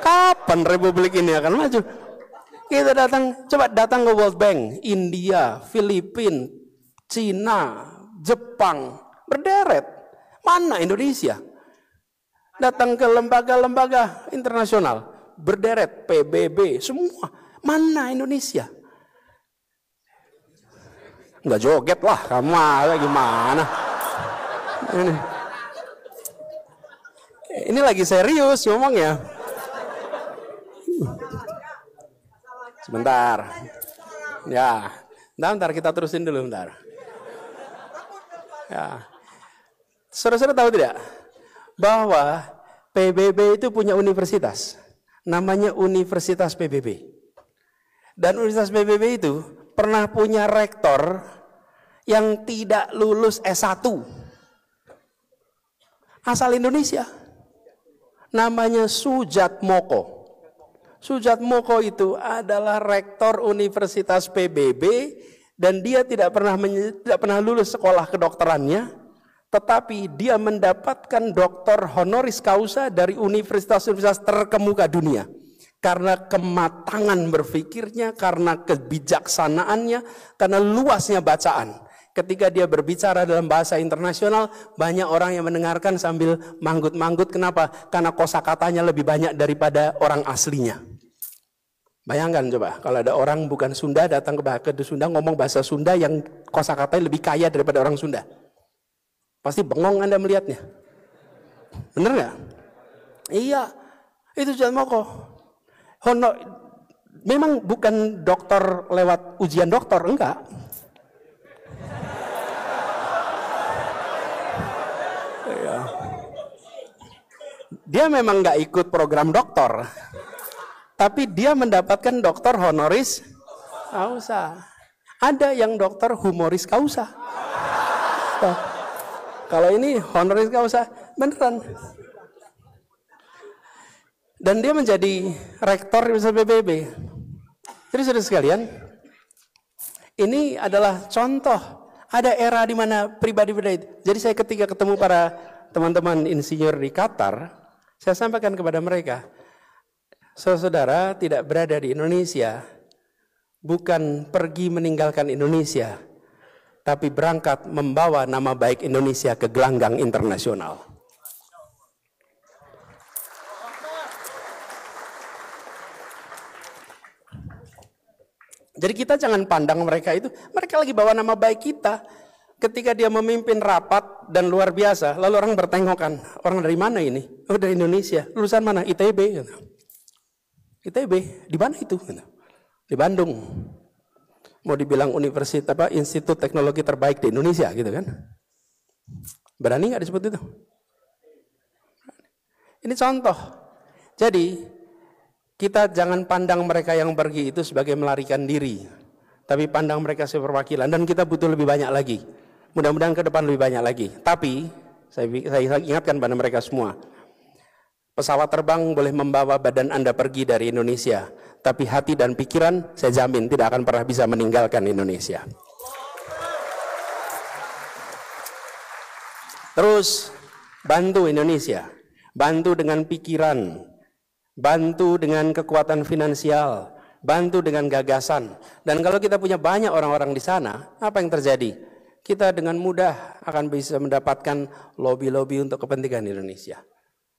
[SPEAKER 1] Kapan republik ini akan maju? Kita coba datang ke World Bank, India, Filipina, Cina, Jepang, berderet. Mana Indonesia? Datang ke lembaga-lembaga internasional, berderet, PBB, semua. Mana Indonesia? Nggak joget lah, kamu gimana? Ini lagi serius ngomongnya. Sebentar. Ya, bentar kita terusin dulu bentar. Ya. Saudara-saudara tahu tidak bahwa PBB itu punya universitas, namanya Universitas PBB. Dan Universitas PBB itu pernah punya rektor yang tidak lulus S1. Asal Indonesia. Namanya Soejatmoko. Soejatmoko itu adalah rektor Universitas PBB dan dia tidak pernah lulus sekolah kedokterannya, tetapi dia mendapatkan doktor honoris causa dari universitas-universitas terkemuka dunia. Karena kematangan berpikirnya, karena kebijaksanaannya, karena luasnya bacaan. Ketika dia berbicara dalam bahasa internasional, banyak orang yang mendengarkan sambil manggut-manggut. Kenapa? Karena kosakatanya lebih banyak daripada orang aslinya. Bayangkan coba, kalau ada orang bukan Sunda datang ke Sunda ngomong bahasa Sunda yang kosakatanya lebih kaya daripada orang Sunda. Pasti bengong Anda melihatnya. Bener nggak? Iya, itu Soejatmoko. Memang bukan dokter lewat ujian dokter, enggak. Dia memang nggak ikut program dokter, tapi dia mendapatkan dokter honoris causa. Ada yang dokter humoris causa. Kalau ini honoris causa beneran. Dan dia menjadi rektor Universitas PBB. Jadi saudara sekalian, ini adalah contoh. Ada era di mana pribadi-pribadi. Jadi saya ketika ketemu para teman-teman insinyur di Qatar, saya sampaikan kepada mereka, saudara tidak berada di Indonesia, bukan pergi meninggalkan Indonesia, tapi berangkat membawa nama baik Indonesia ke gelanggang internasional. Jadi kita jangan pandang mereka itu, mereka lagi bawa nama baik kita. Ketika dia memimpin rapat dan luar biasa, lalu orang bertengkokan, orang dari mana ini? Oh dari Indonesia, lulusan mana? ITB. ITB, di mana itu? Di Bandung. Mau dibilang universitas institut teknologi terbaik di Indonesia gitu kan? Berani nggak disebut itu? Ini contoh. Jadi kita jangan pandang mereka yang pergi itu sebagai melarikan diri, tapi pandang mereka sebagai perwakilan. Dan kita butuh lebih banyak lagi. Mudah-mudahan ke depan lebih banyak lagi. Tapi saya ingatkan pada mereka semua, pesawat terbang boleh membawa badan Anda pergi dari Indonesia, tapi hati dan pikiran saya jamin tidak akan pernah bisa meninggalkan Indonesia. Terus bantu Indonesia, bantu dengan pikiran, bantu dengan kekuatan finansial, bantu dengan gagasan. Dan kalau kita punya banyak orang-orang di sana, apa yang terjadi? Kita dengan mudah akan bisa mendapatkan lobby-lobby untuk kepentingan Indonesia.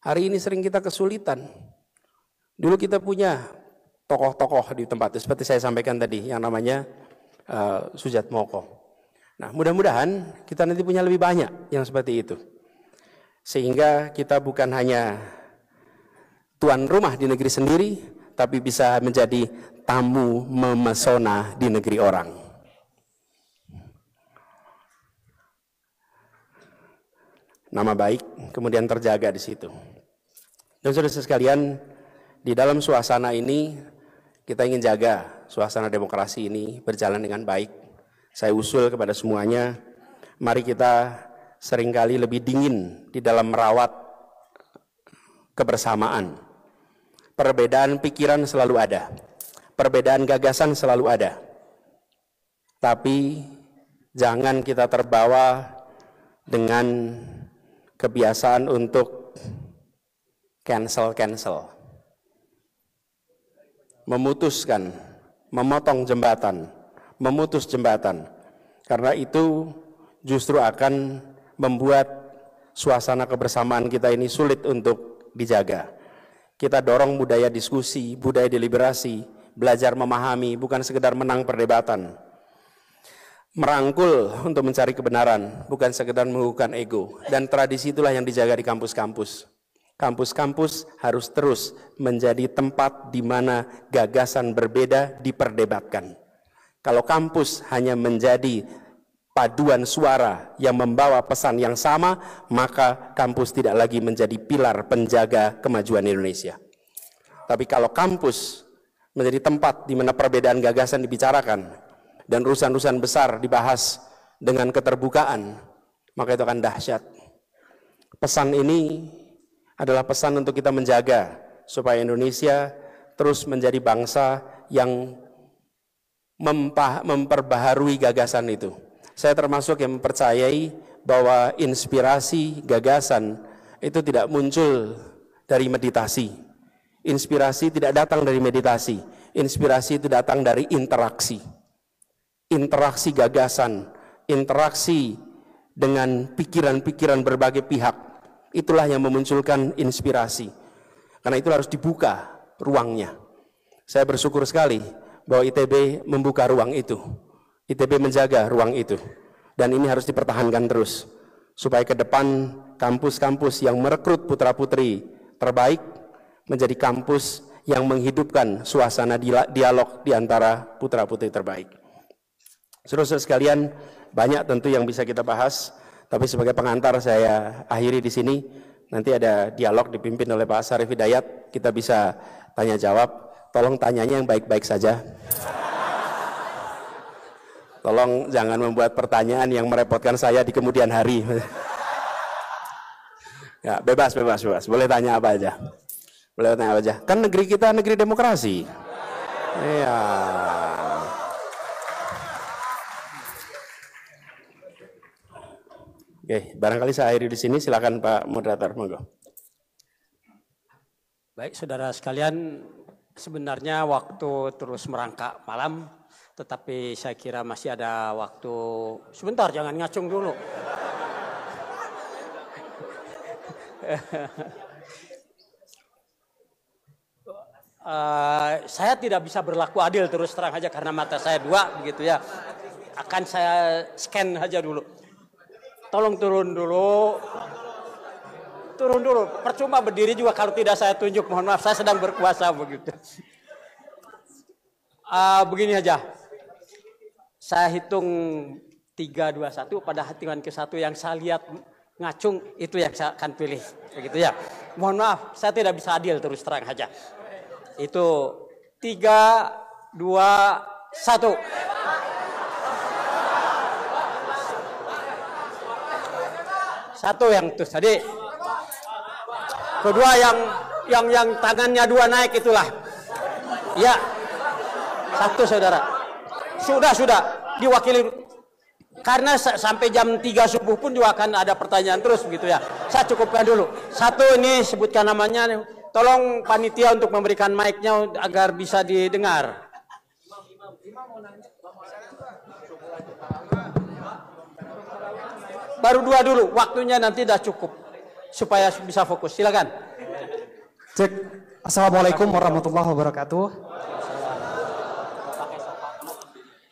[SPEAKER 1] Hari ini sering kita kesulitan. Dulu kita punya tokoh-tokoh di tempat itu, seperti saya sampaikan tadi, yang namanya Soejatmoko. Nah, mudah-mudahan kita nanti punya lebih banyak yang seperti itu. Sehingga kita bukan hanya tuan rumah di negeri sendiri, tapi bisa menjadi tamu memesona di negeri orang. Nama baik kemudian terjaga di situ. Dan saudara sekalian, di dalam suasana ini kita ingin jaga suasana demokrasi ini berjalan dengan baik. Saya usul kepada semuanya, mari kita seringkali lebih dingin di dalam merawat kebersamaan. Perbedaan pikiran selalu ada, perbedaan gagasan selalu ada. Tapi jangan kita terbawa dengan kebiasaan untuk cancel, memutuskan, memotong jembatan, memutus jembatan. Karena itu justru akan membuat suasana kebersamaan kita ini sulit untuk dijaga. Kita dorong budaya diskusi, budaya deliberasi, belajar memahami, bukan sekedar menang perdebatan. Merangkul untuk mencari kebenaran, bukan sekedar mengukuhkan ego. Dan tradisi itulah yang dijaga di kampus-kampus. Kampus-kampus harus terus menjadi tempat di mana gagasan berbeda diperdebatkan. Kalau kampus hanya menjadi paduan suara yang membawa pesan yang sama, maka kampus tidak lagi menjadi pilar penjaga kemajuan Indonesia. Tapi kalau kampus menjadi tempat di mana perbedaan gagasan dibicarakan dan urusan-urusan besar dibahas dengan keterbukaan, maka itu akan dahsyat. Pesan ini adalah pesan untuk kita menjaga supaya Indonesia terus menjadi bangsa yang memperbaharui gagasan itu. Saya termasuk yang mempercayai bahwa inspirasi gagasan itu tidak muncul dari meditasi. Inspirasi tidak datang dari meditasi. Inspirasi itu datang dari interaksi. Interaksi gagasan, interaksi dengan pikiran-pikiran berbagai pihak. Itulah yang memunculkan inspirasi. Karena itu harus dibuka ruangnya. Saya bersyukur sekali bahwa ITB membuka ruang itu. ITB menjaga ruang itu. Dan ini harus dipertahankan terus. Supaya ke depan kampus-kampus yang merekrut putra-putri terbaik menjadi kampus yang menghidupkan suasana dialog di antara putra-putri terbaik. Saudara-saudara sekalian, banyak tentu yang bisa kita bahas. Tapi sebagai pengantar saya akhiri di sini. Nanti ada dialog dipimpin oleh Pak Sarif Hidayat. Kita bisa tanya jawab. Tolong tanyanya yang baik-baik saja. Tolong jangan membuat pertanyaan yang merepotkan saya di kemudian hari. Ya, bebas. Boleh tanya apa aja. Boleh tanya apa aja. Kan negeri kita negeri demokrasi. Iya. Oke, barangkali saya akhiri di sini. Silakan Pak Moderator, monggo.
[SPEAKER 2] Baik, saudara sekalian, sebenarnya waktu terus merangkak malam, tetapi saya kira masih ada waktu. Sebentar, jangan ngacung dulu. Saya tidak bisa berlaku adil terus terang aja karena mata saya dua begitu ya. Akan saya scan aja dulu. Tolong turun dulu. Turun dulu. Percuma berdiri juga kalau tidak saya tunjuk. Mohon maaf, saya sedang berkuasa begitu. Begini aja. Saya hitung 3, 2, 1 pada hitungan ke-1 yang saya lihat ngacung itu yang saya akan pilih begitu ya. Mohon maaf, saya tidak bisa adil terus terang aja. Itu 3, 2, 1. Satu yang terus tadi. Kedua yang tangannya dua naik itulah. Ya. Satu saudara. Sudah diwakili. Karena sampai jam 3 subuh pun juga akan ada pertanyaan terus begitu ya. Saya cukupkan dulu. Satu ini sebutkan namanya. Tolong panitia untuk memberikan mic-nya agar bisa didengar. Baru 2 dulu, waktunya nanti sudah cukup supaya bisa fokus. Silakan.
[SPEAKER 3] Cek. Assalamualaikum warahmatullahi wabarakatuh.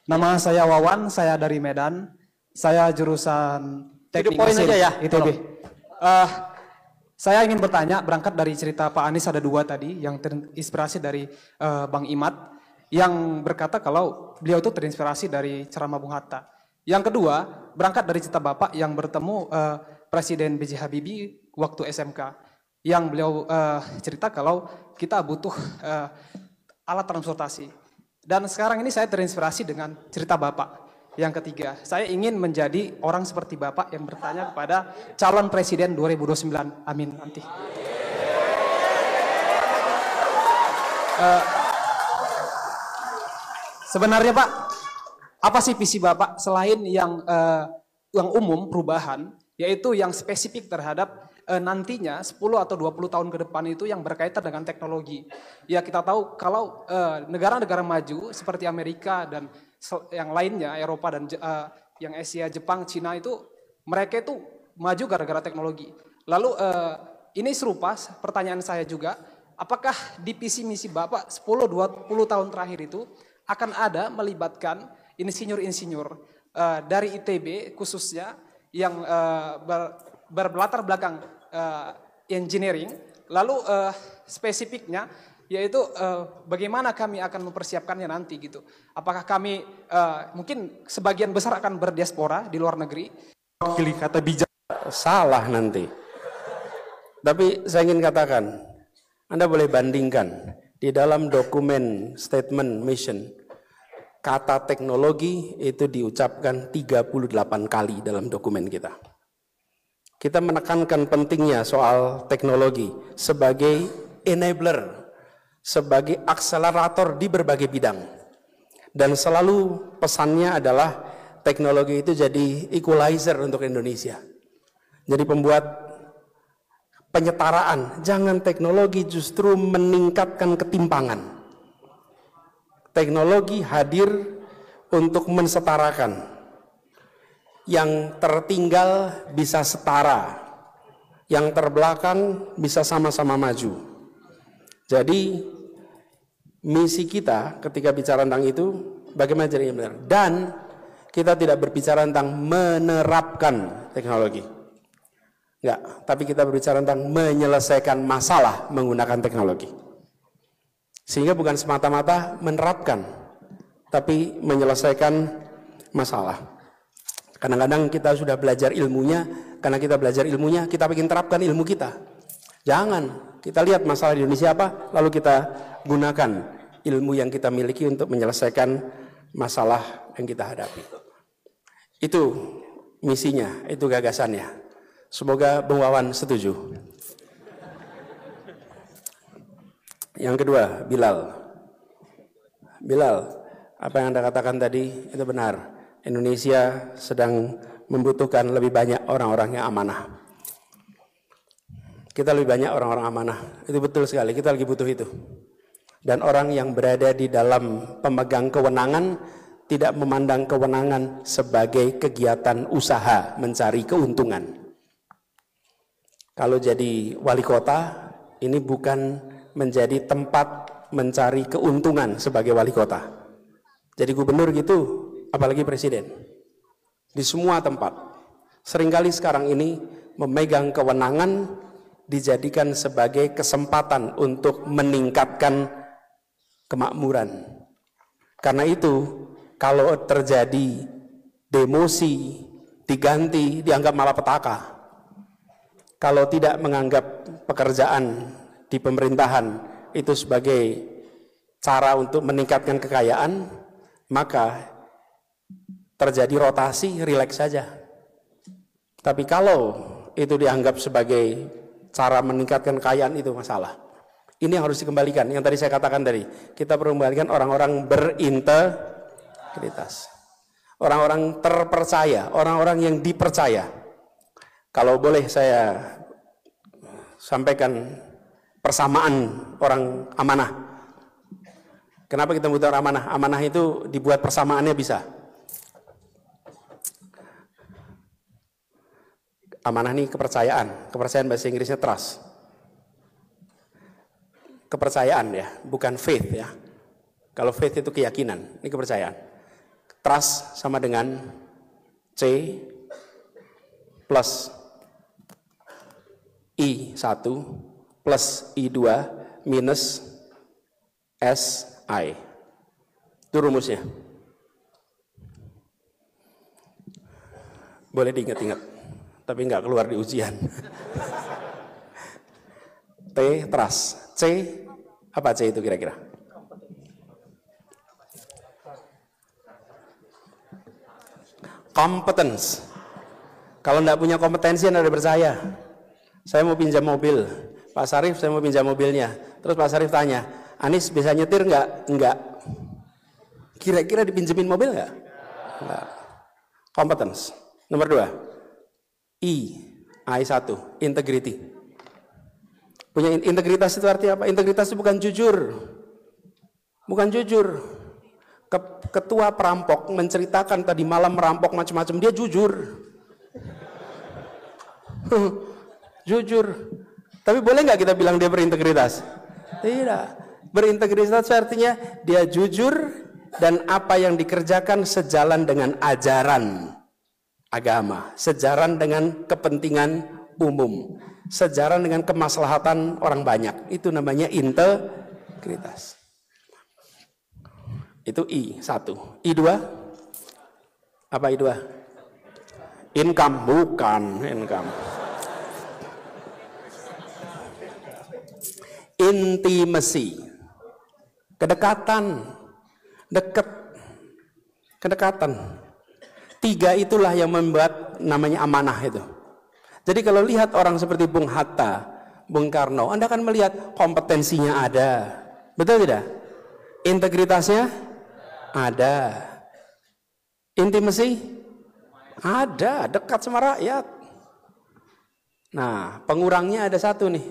[SPEAKER 3] Nama saya Wawan, saya dari Medan. Saya jurusan Teknik Mesin
[SPEAKER 2] aja ya,
[SPEAKER 3] ITB. Saya ingin bertanya, berangkat dari cerita Pak Anies ada 2 tadi yang terinspirasi dari Bang Imad yang berkata kalau beliau itu terinspirasi dari ceramah Bung Hatta. Yang kedua, berangkat dari cerita Bapak yang bertemu Presiden B.J. Habibie waktu SMK. Yang beliau cerita kalau kita butuh alat transportasi. Dan sekarang ini saya terinspirasi dengan cerita Bapak. Yang ketiga, saya ingin menjadi orang seperti Bapak yang bertanya kepada calon Presiden 2029. Amin nanti. Sebenarnya Pak, apa sih visi Bapak selain yang umum perubahan, yaitu yang spesifik terhadap nantinya 10 atau 20 tahun ke depan itu yang berkaitan dengan teknologi. Ya kita tahu kalau negara-negara maju seperti Amerika dan yang lainnya, Eropa dan yang Asia, Jepang, Cina itu mereka itu maju gara-gara teknologi. Lalu ini serupa pertanyaan saya juga, apakah di visi misi Bapak 10-20 tahun terakhir itu akan ada melibatkan insinyur-insinyur dari ITB khususnya yang berlatar belakang engineering, lalu spesifiknya yaitu bagaimana kami akan mempersiapkannya nanti gitu. Apakah kami mungkin sebagian besar akan berdiaspora di luar negeri? Pilih kata bijak.
[SPEAKER 1] Salah nanti. Tapi saya ingin katakan, Anda boleh bandingkan di dalam dokumen statement mission, kata teknologi itu diucapkan 38 kali dalam dokumen kita. Kita menekankan pentingnya soal teknologi sebagai enabler, sebagai akselerator di berbagai bidang. Dan selalu pesannya adalah teknologi itu jadi equalizer untuk Indonesia. Jadi pembuat penyetaraan, jangan teknologi justru meningkatkan ketimpangan. Teknologi hadir untuk mensetarakan. Yang tertinggal bisa setara, yang terbelakang bisa sama-sama maju. Jadi misi kita ketika bicara tentang itu bagaimana caranya benar. Dan kita tidak berbicara tentang menerapkan teknologi. Enggak, tapi kita berbicara tentang menyelesaikan masalah menggunakan teknologi. Sehingga bukan semata-mata menerapkan, tapi menyelesaikan masalah. Kadang-kadang kita sudah belajar ilmunya, karena kita belajar ilmunya, kita ingin terapkan ilmu kita. Jangan, kita lihat masalah di Indonesia apa, lalu kita gunakan ilmu yang kita miliki untuk menyelesaikan masalah yang kita hadapi. Itu misinya, itu gagasannya. Semoga Bung Wawan setuju. Yang kedua, Bilal. Bilal, apa yang Anda katakan tadi itu benar. Indonesia sedang membutuhkan lebih banyak orang-orang yang amanah. Kita lebih banyak orang-orang amanah. Itu betul sekali, kita lagi butuh itu. Dan orang yang berada di dalam pemegang kewenangan tidak memandang kewenangan sebagai kegiatan usaha mencari keuntungan. Kalau jadi wali kota, ini bukan menjadi tempat mencari keuntungan sebagai wali kota. Jadi gubernur gitu, apalagi presiden. Di semua tempat. Seringkali sekarang ini memegang kewenangan dijadikan sebagai kesempatan untuk meningkatkan kemakmuran. Karena itu, kalau terjadi demosi, diganti, dianggap malapetaka. Kalau tidak menganggap pekerjaan di pemerintahan itu sebagai cara untuk meningkatkan kekayaan, maka terjadi rotasi, rileks saja. Tapi kalau itu dianggap sebagai cara meningkatkan kekayaan, itu masalah. Ini yang harus dikembalikan. Yang tadi saya katakan tadi, kita perlu kembalikan orang-orang berintegritas, orang-orang terpercaya, orang-orang yang dipercaya. Kalau boleh saya sampaikan persamaan orang amanah. Kenapa kita butuh orang amanah? Amanah itu dibuat persamaannya bisa. Amanah ini kepercayaan. Kepercayaan bahasa Inggrisnya trust. Kepercayaan ya, bukan faith ya. Kalau faith itu keyakinan, ini kepercayaan. Trust sama dengan C plus I1 plus I2 minus SI. Itu rumusnya. Boleh diingat-ingat. Tapi nggak keluar di ujian. T, trust. C, apa C itu kira-kira? Competence. Kalau nggak punya kompetensi, Anda udah percaya. Saya mau pinjam mobil. Pak Sarif, saya mau pinjam mobilnya. Terus Pak Sarif tanya, Anis bisa nyetir nggak? Enggak. Kira-kira dipinjemin mobil nggak? Enggak. Competence. Nomor 2. I1, integrity. Punya integritas itu artinya apa? Integritas itu bukan jujur. Bukan jujur. Ketua perampok menceritakan tadi malam merampok macam-macam, dia jujur. Jujur. Tapi boleh nggak kita bilang dia berintegritas? Tidak. Berintegritas artinya dia jujur dan apa yang dikerjakan sejalan dengan ajaran agama, sejalan dengan kepentingan umum, sejalan dengan kemaslahatan orang banyak. Itu namanya integritas. Itu I1. I2? Apa I2? Income, bukan income. Intimacy. Kedekatan. Dekat. Kedekatan. 3 itulah yang membuat namanya amanah itu. Jadi kalau lihat orang seperti Bung Hatta, Bung Karno, Anda akan melihat kompetensinya ada. Betul tidak? Integritasnya ada. Intimacy ada, dekat sama rakyat. Nah, pengurangnya ada satu nih.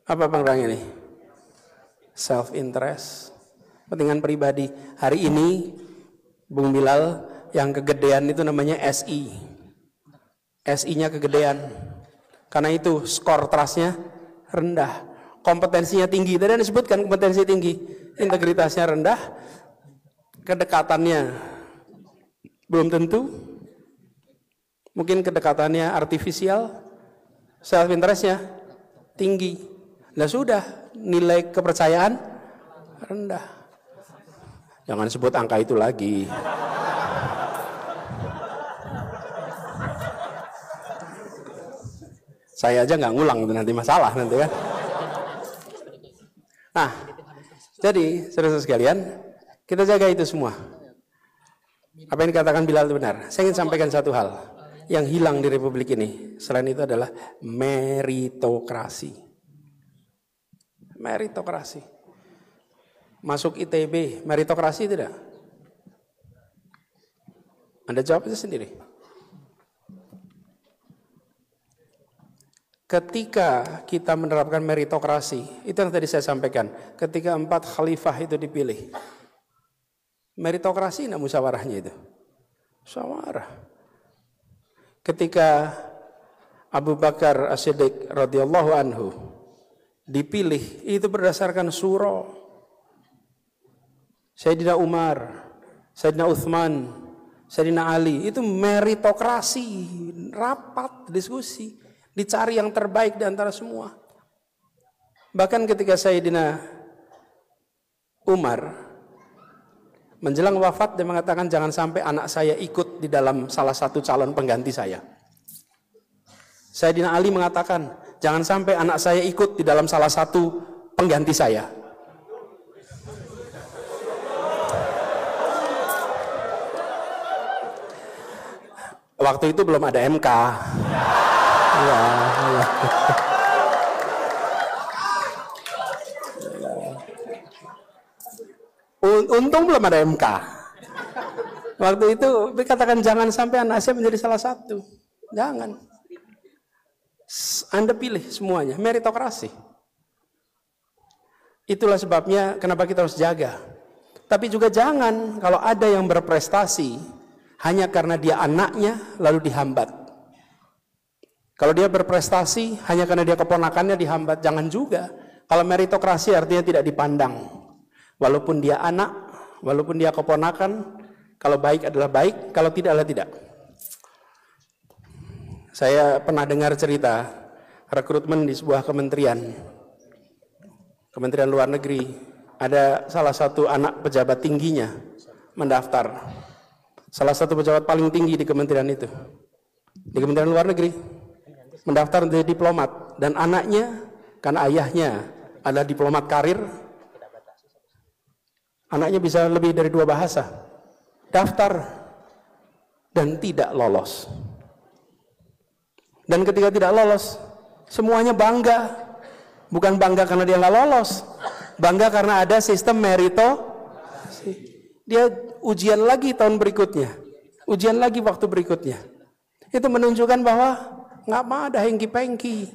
[SPEAKER 1] Apa pengurangnya nih? Self interest, kepentingan pribadi. Hari ini Bung Bilal yang kegedean itu namanya SI. SI-nya kegedean. Karena itu skor trustnya rendah. Kompetensinya tinggi. Tadi Anda sebutkan kompetensi tinggi. Integritasnya rendah. Kedekatannya belum tentu. Mungkin kedekatannya artifisial. Self interestnya tinggi. Nah sudah, nilai kepercayaan rendah. Jangan sebut angka itu lagi. Saya aja nggak ngulang itu, nanti masalah nanti kan. Nah, jadi saudara sekalian, kita jaga itu semua. Apa yang dikatakan Bilal itu benar. Saya ingin sampaikan satu hal yang hilang di Republik ini. Selain itu adalah meritokrasi. Meritokrasi. Masuk ITB, meritokrasi tidak? Anda jawab itu sendiri. Ketika kita menerapkan meritokrasi, itu yang tadi saya sampaikan. Ketika 4 khalifah itu dipilih, meritokrasi enggak musyawarahnya itu? Musyawarah. Ketika Abu Bakar As-Siddiq radhiyallahu anhu dipilih, itu berdasarkan syura. Sayyidina Umar, Sayyidina Uthman, Sayyidina Ali, itu meritokrasi, rapat, diskusi. Dicari yang terbaik di antara semua. Bahkan ketika Sayyidina Umar menjelang wafat, dia mengatakan jangan sampai anak saya ikut di dalam salah satu calon pengganti saya. Sayyidina Ali mengatakan jangan sampai anak saya ikut di dalam salah satu pengganti saya. Waktu itu belum ada MK. Ya. Untung belum ada MK. Waktu itu dikatakan jangan sampai anak saya menjadi salah satu. Jangan. Anda pilih semuanya, meritokrasi. Itulah sebabnya kenapa kita harus jaga. Tapi juga jangan kalau ada yang berprestasi hanya karena dia anaknya lalu dihambat. Kalau dia berprestasi hanya karena dia keponakannya dihambat, jangan juga. Kalau meritokrasi artinya tidak dipandang. Walaupun dia anak, walaupun dia keponakan, kalau baik adalah baik, kalau tidak adalah tidak. Saya pernah dengar cerita rekrutmen di sebuah kementerian luar negeri. Ada salah satu anak pejabat tingginya mendaftar. Salah satu pejabat paling tinggi di kementerian itu. Di kementerian luar negeri. Mendaftar menjadi diplomat, dan anaknya karena ayahnya adalah diplomat karir, anaknya bisa lebih dari 2 bahasa, daftar dan tidak lolos. Dan ketika tidak lolos, semuanya bangga, bukan bangga karena dia nggak lolos, bangga karena ada sistem meritokrasi. Dia ujian lagi tahun berikutnya, ujian lagi waktu berikutnya. Itu menunjukkan bahwa nggak ada hengki-pengki.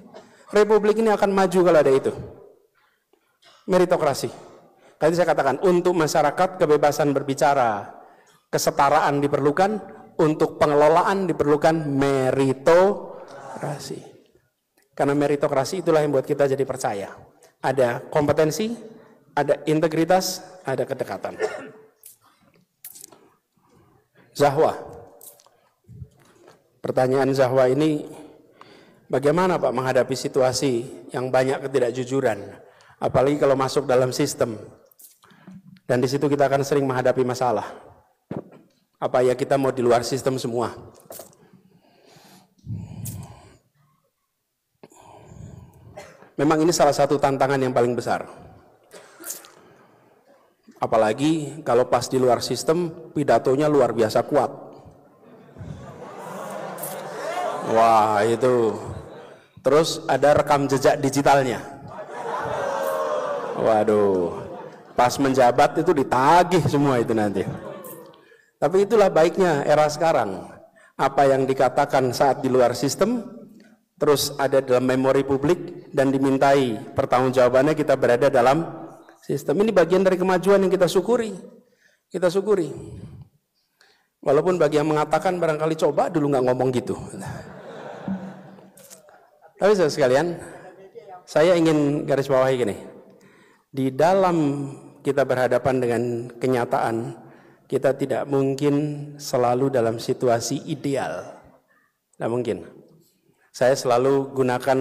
[SPEAKER 1] Republik ini akan maju kalau ada itu. Meritokrasi. Tadi saya katakan, untuk masyarakat kebebasan berbicara, kesetaraan diperlukan, untuk pengelolaan diperlukan meritokrasi. Karena meritokrasi itulah yang buat kita jadi percaya. Ada kompetensi, ada integritas, ada kedekatan. Zahwa. Pertanyaan Zahwa ini, bagaimana Pak menghadapi situasi yang banyak ketidakjujuran, apalagi kalau masuk dalam sistem. Dan di situ kita akan sering menghadapi masalah. Apa ya kita mau di luar sistem semua? Memang ini salah satu tantangan yang paling besar. Apalagi kalau pas di luar sistem, pidatonya luar biasa kuat. Wah, itu. Terus ada rekam jejak digitalnya. Waduh, pas menjabat itu ditagih semua itu nanti. Tapi itulah baiknya era sekarang. Apa yang dikatakan saat di luar sistem, terus ada dalam memori publik dan dimintai pertanggungjawabannya kita berada dalam sistem. Ini bagian dari kemajuan yang kita syukuri. Kita syukuri. Walaupun bagi yang mengatakan barangkali coba dulu nggak ngomong gitu. Tapi saudara sekalian, saya ingin garis bawahi gini. Di dalam kita berhadapan dengan kenyataan, kita tidak mungkin selalu dalam situasi ideal. Tidak mungkin. Saya selalu gunakan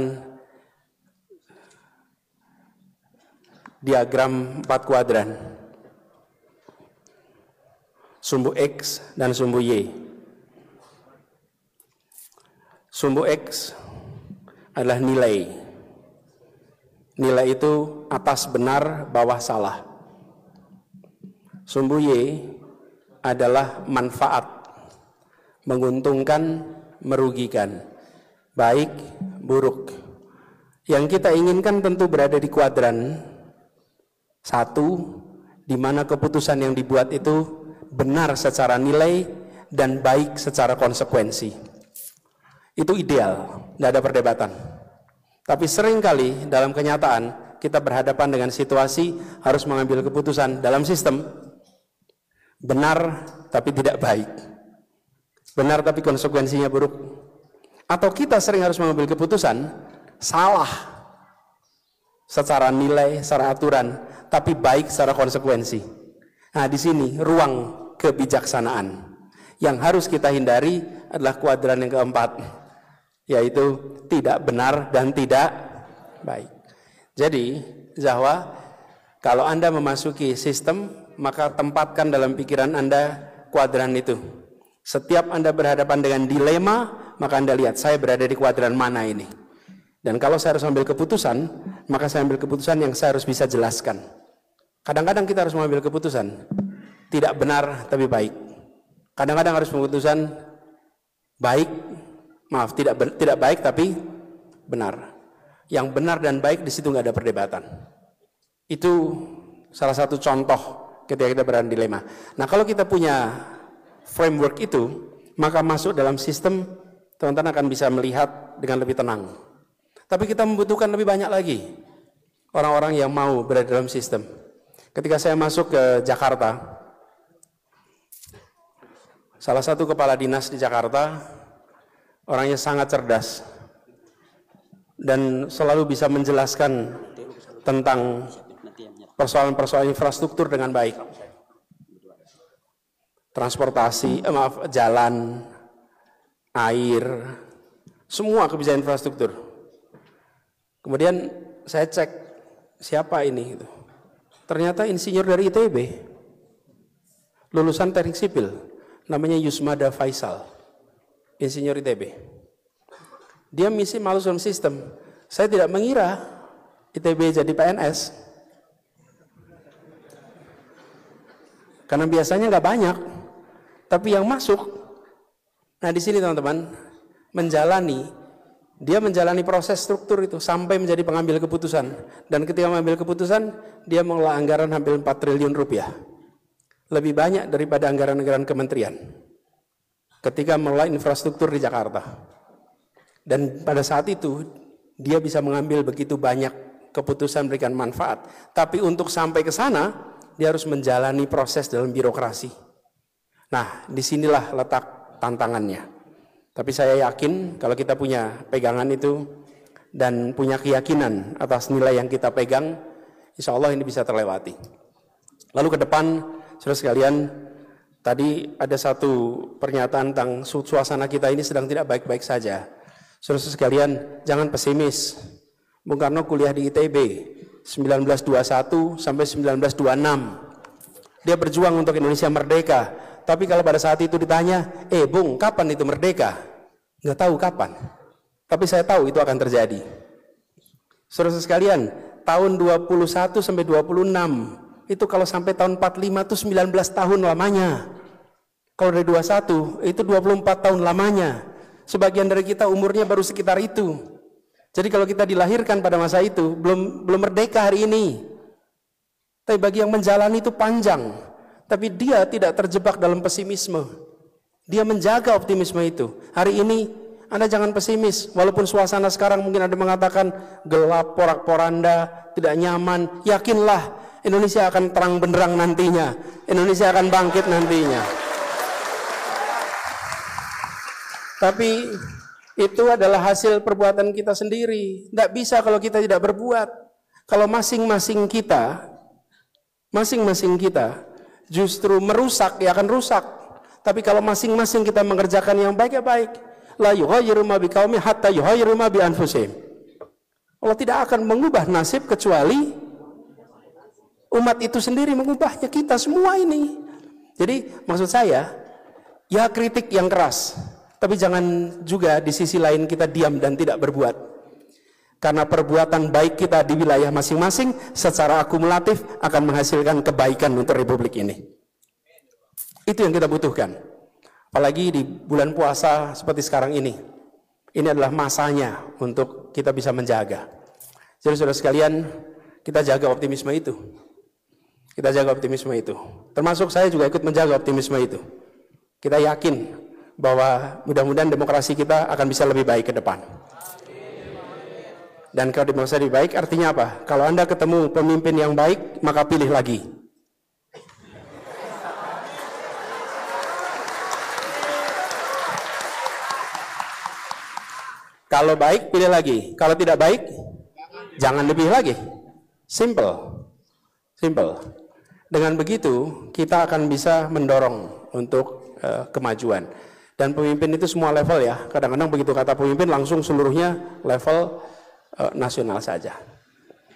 [SPEAKER 1] diagram 4 kuadran. Sumbu X dan sumbu Y. Sumbu X adalah nilai. Nilai itu atas benar, bawah salah. Sumbu Y adalah manfaat, menguntungkan, merugikan, baik, buruk. Yang kita inginkan tentu berada di kuadran 1, di mana keputusan yang dibuat itu benar secara nilai dan baik secara konsekuensi. Itu ideal, tidak ada perdebatan. Tapi seringkali dalam kenyataan kita berhadapan dengan situasi harus mengambil keputusan dalam sistem benar tapi tidak baik, benar tapi konsekuensinya buruk. Atau kita sering harus mengambil keputusan salah secara nilai, secara aturan, tapi baik secara konsekuensi. Nah, di sini ruang kebijaksanaan. Yang harus kita hindari adalah kuadran yang keempat, yaitu tidak benar dan tidak baik. Jadi, Zahwa, kalau Anda memasuki sistem, maka tempatkan dalam pikiran Anda kuadran itu. Setiap Anda berhadapan dengan dilema, maka Anda lihat, saya berada di kuadran mana ini. Dan kalau saya harus ambil keputusan, maka saya ambil keputusan yang saya harus bisa jelaskan. Kadang-kadang kita harus mengambil keputusan tidak benar tapi baik. Kadang-kadang harus keputusan baik, maaf, tidak baik tapi benar. Yang benar dan baik di situ nggak ada perdebatan. Itu salah satu contoh ketika kita berada di dilema. Nah, kalau kita punya framework itu, maka masuk dalam sistem, teman-teman akan bisa melihat dengan lebih tenang. Tapi kita membutuhkan lebih banyak lagi orang-orang yang mau berada dalam sistem. Ketika saya masuk ke Jakarta, salah satu kepala dinas di Jakarta, orangnya sangat cerdas dan selalu bisa menjelaskan tentang persoalan-persoalan infrastruktur dengan baik. Transportasi, jalan, air, semua kebijakan infrastruktur. Kemudian saya cek siapa ini, ternyata insinyur dari ITB, lulusan teknik sipil, namanya Yusmada Faisal, insinyur ITB. Dia misi masuk dalam sistem. Saya tidak mengira ITB jadi PNS, karena biasanya nggak banyak, tapi yang masuk. Nah, di sini teman-teman dia menjalani proses struktur itu sampai menjadi pengambil keputusan. Dan ketika mengambil keputusan, dia mengelola anggaran hampir 4 triliun rupiah. Lebih banyak daripada anggaran-anggaran kementerian. ketika mengelola infrastruktur di Jakarta. Dan pada saat itu dia bisa mengambil begitu banyak keputusan memberikan manfaat. Tapi untuk sampai ke sana dia harus menjalani proses dalam birokrasi. Nah, disinilah letak tantangannya. Tapi saya yakin kalau kita punya pegangan itu dan punya keyakinan atas nilai yang kita pegang, insya Allah ini bisa terlewati. Lalu ke depan, saudara sekalian, tadi ada satu pernyataan tentang suasana kita ini sedang tidak baik-baik saja. Saudara sekalian, jangan pesimis. Bung Karno kuliah di ITB 1921 sampai 1926. Dia berjuang untuk Indonesia merdeka. Tapi kalau pada saat itu ditanya, Bung, kapan itu merdeka? Nggak tahu kapan. Tapi saya tahu itu akan terjadi. Saudara sekalian, tahun 21 sampai 26, itu kalau sampai tahun 45 itu 19 tahun lamanya. Kalau dari 21, itu 24 tahun lamanya. Sebagian dari kita umurnya baru sekitar itu. Jadi kalau kita dilahirkan pada masa itu, belum merdeka hari ini. Tapi bagi yang menjalani itu panjang. Tapi dia tidak terjebak dalam pesimisme. Dia menjaga optimisme itu. Hari ini Anda jangan pesimis. Walaupun suasana sekarang mungkin ada mengatakan gelap, porak-poranda, tidak nyaman. Yakinlah Indonesia akan terang benderang nantinya. Indonesia akan bangkit nantinya. Tapi itu adalah hasil perbuatan kita sendiri. Tidak bisa kalau kita tidak berbuat. Kalau masing-masing kita justru merusak, ya akan rusak. Tapi kalau masing-masing kita mengerjakan yang baik, ya baik. La yughayyiru ma biqaumin hatta yughayyiru ma bi anfusihim. Allah tidak akan mengubah nasib kecuali umat itu sendiri mengubahnya, kita semua ini. Jadi maksud saya, ya kritik yang keras, tapi jangan juga di sisi lain kita diam dan tidak berbuat. Karena perbuatan baik kita di wilayah masing-masing secara akumulatif akan menghasilkan kebaikan untuk Republik ini. Itu yang kita butuhkan. Apalagi di bulan puasa seperti sekarang ini. Ini adalah masanya untuk kita bisa menjaga. Jadi saudara sekalian, kita jaga optimisme itu. Kita jaga optimisme itu. Termasuk saya juga ikut menjaga optimisme itu. Kita yakin bahwa mudah-mudahan demokrasi kita akan bisa lebih baik ke depan. Dan kalau demokrasi lebih baik artinya apa? Kalau Anda ketemu pemimpin yang baik, maka pilih lagi. Kalau baik, pilih lagi. Kalau tidak baik, jangan lebih lagi. Simple. Dengan begitu, kita akan bisa mendorong untuk kemajuan. Dan pemimpin itu semua level ya. Kadang-kadang begitu kata pemimpin, langsung seluruhnya level nasional saja.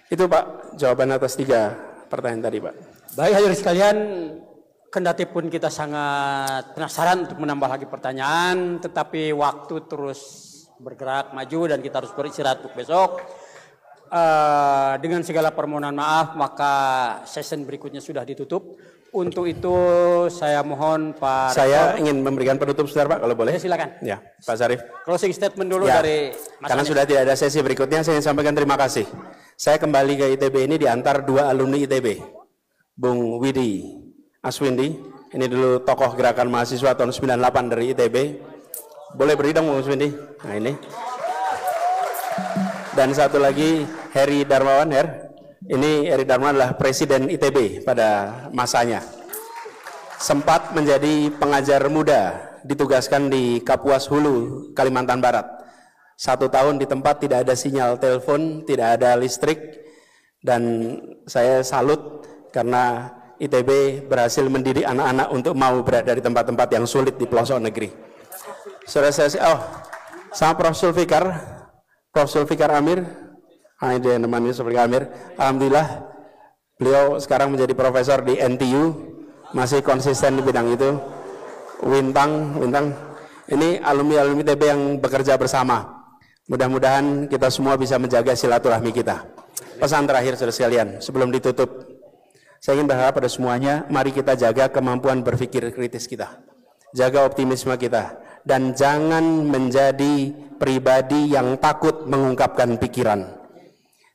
[SPEAKER 1] Itu Pak, jawaban atas 3 pertanyaan tadi Pak.
[SPEAKER 2] Baik hadirin sekalian, kendati pun kita sangat penasaran untuk menambah lagi pertanyaan, tetapi waktu terus bergerak maju dan kita harus beristirahat untuk besok. Dengan segala permohonan maaf, maka session berikutnya sudah ditutup. Untuk itu saya mohon Pak
[SPEAKER 1] Saya ingin memberikan penutup sebentar Pak, kalau boleh.
[SPEAKER 2] Silakan.
[SPEAKER 1] Ya, Pak Sarif.
[SPEAKER 2] Closing statement dulu
[SPEAKER 1] Ya,
[SPEAKER 2] dari Mas
[SPEAKER 1] karena
[SPEAKER 2] Anies.
[SPEAKER 1] sudah tidak ada sesi berikutnya, saya ingin sampaikan terima kasih. Saya kembali ke ITB ini diantar 2 alumni ITB. Bung Widi Aswindi, ini dulu tokoh gerakan mahasiswa tahun 98 dari ITB. Boleh beri dong Bung Aswindi. Nah ini. Dan satu lagi Heri Darmawan. Ini Heri Darmawan adalah presiden ITB pada masanya. Sempat menjadi pengajar muda, ditugaskan di Kapuas Hulu, Kalimantan Barat. 1 tahun di tempat tidak ada sinyal telepon, tidak ada listrik, dan saya salut karena ITB berhasil mendidik anak-anak untuk mau berada di tempat-tempat yang sulit di pelosok negeri. Saudara saya, sama Prof. Sulfikar Amir, ini dia namanya Sulfikar Amir. Alhamdulillah, beliau sekarang menjadi profesor di NTU, masih konsisten di bidang itu. Wintang, ini alumni ITB yang bekerja bersama. Mudah-mudahan kita semua bisa menjaga silaturahmi kita. Pesan terakhir saudara sekalian, sebelum ditutup, saya ingin berharap pada semuanya, mari kita jaga kemampuan berpikir kritis kita, jaga optimisme kita, dan jangan menjadi pribadi yang takut mengungkapkan pikiran.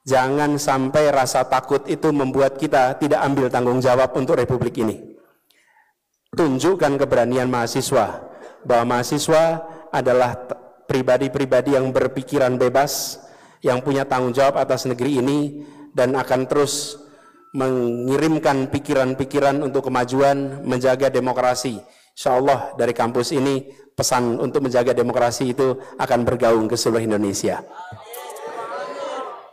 [SPEAKER 1] Jangan sampai rasa takut itu membuat kita tidak ambil tanggung jawab untuk Republik ini. Tunjukkan keberanian mahasiswa, bahwa mahasiswa adalah pribadi-pribadi yang berpikiran bebas, yang punya tanggung jawab atas negeri ini, dan akan terus mengirimkan pikiran-pikiran untuk kemajuan, menjaga demokrasi. Insya Allah dari kampus ini pesan untuk menjaga demokrasi itu akan bergaung ke seluruh Indonesia.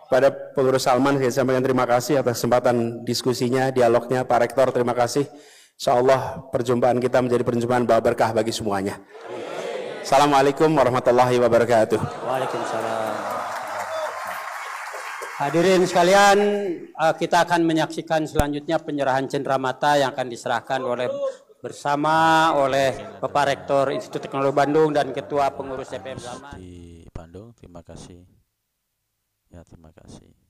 [SPEAKER 1] Pada pengurus Salman saya sampaikan terima kasih atas kesempatan diskusinya, dialognya. Pak Rektor terima kasih. Insya Allah perjumpaan kita menjadi perjumpaan bawa berkah bagi semuanya. Assalamualaikum warahmatullahi wabarakatuh.
[SPEAKER 2] Waalaikumsalam. Hadirin sekalian, kita akan menyaksikan selanjutnya penyerahan cenderamata yang akan diserahkan bersama oleh Bapak Rektor Institut Teknologi Bandung dan Ketua Pengurus CPM Salman.
[SPEAKER 4] Di Bandung, terima kasih. Ya, terima kasih.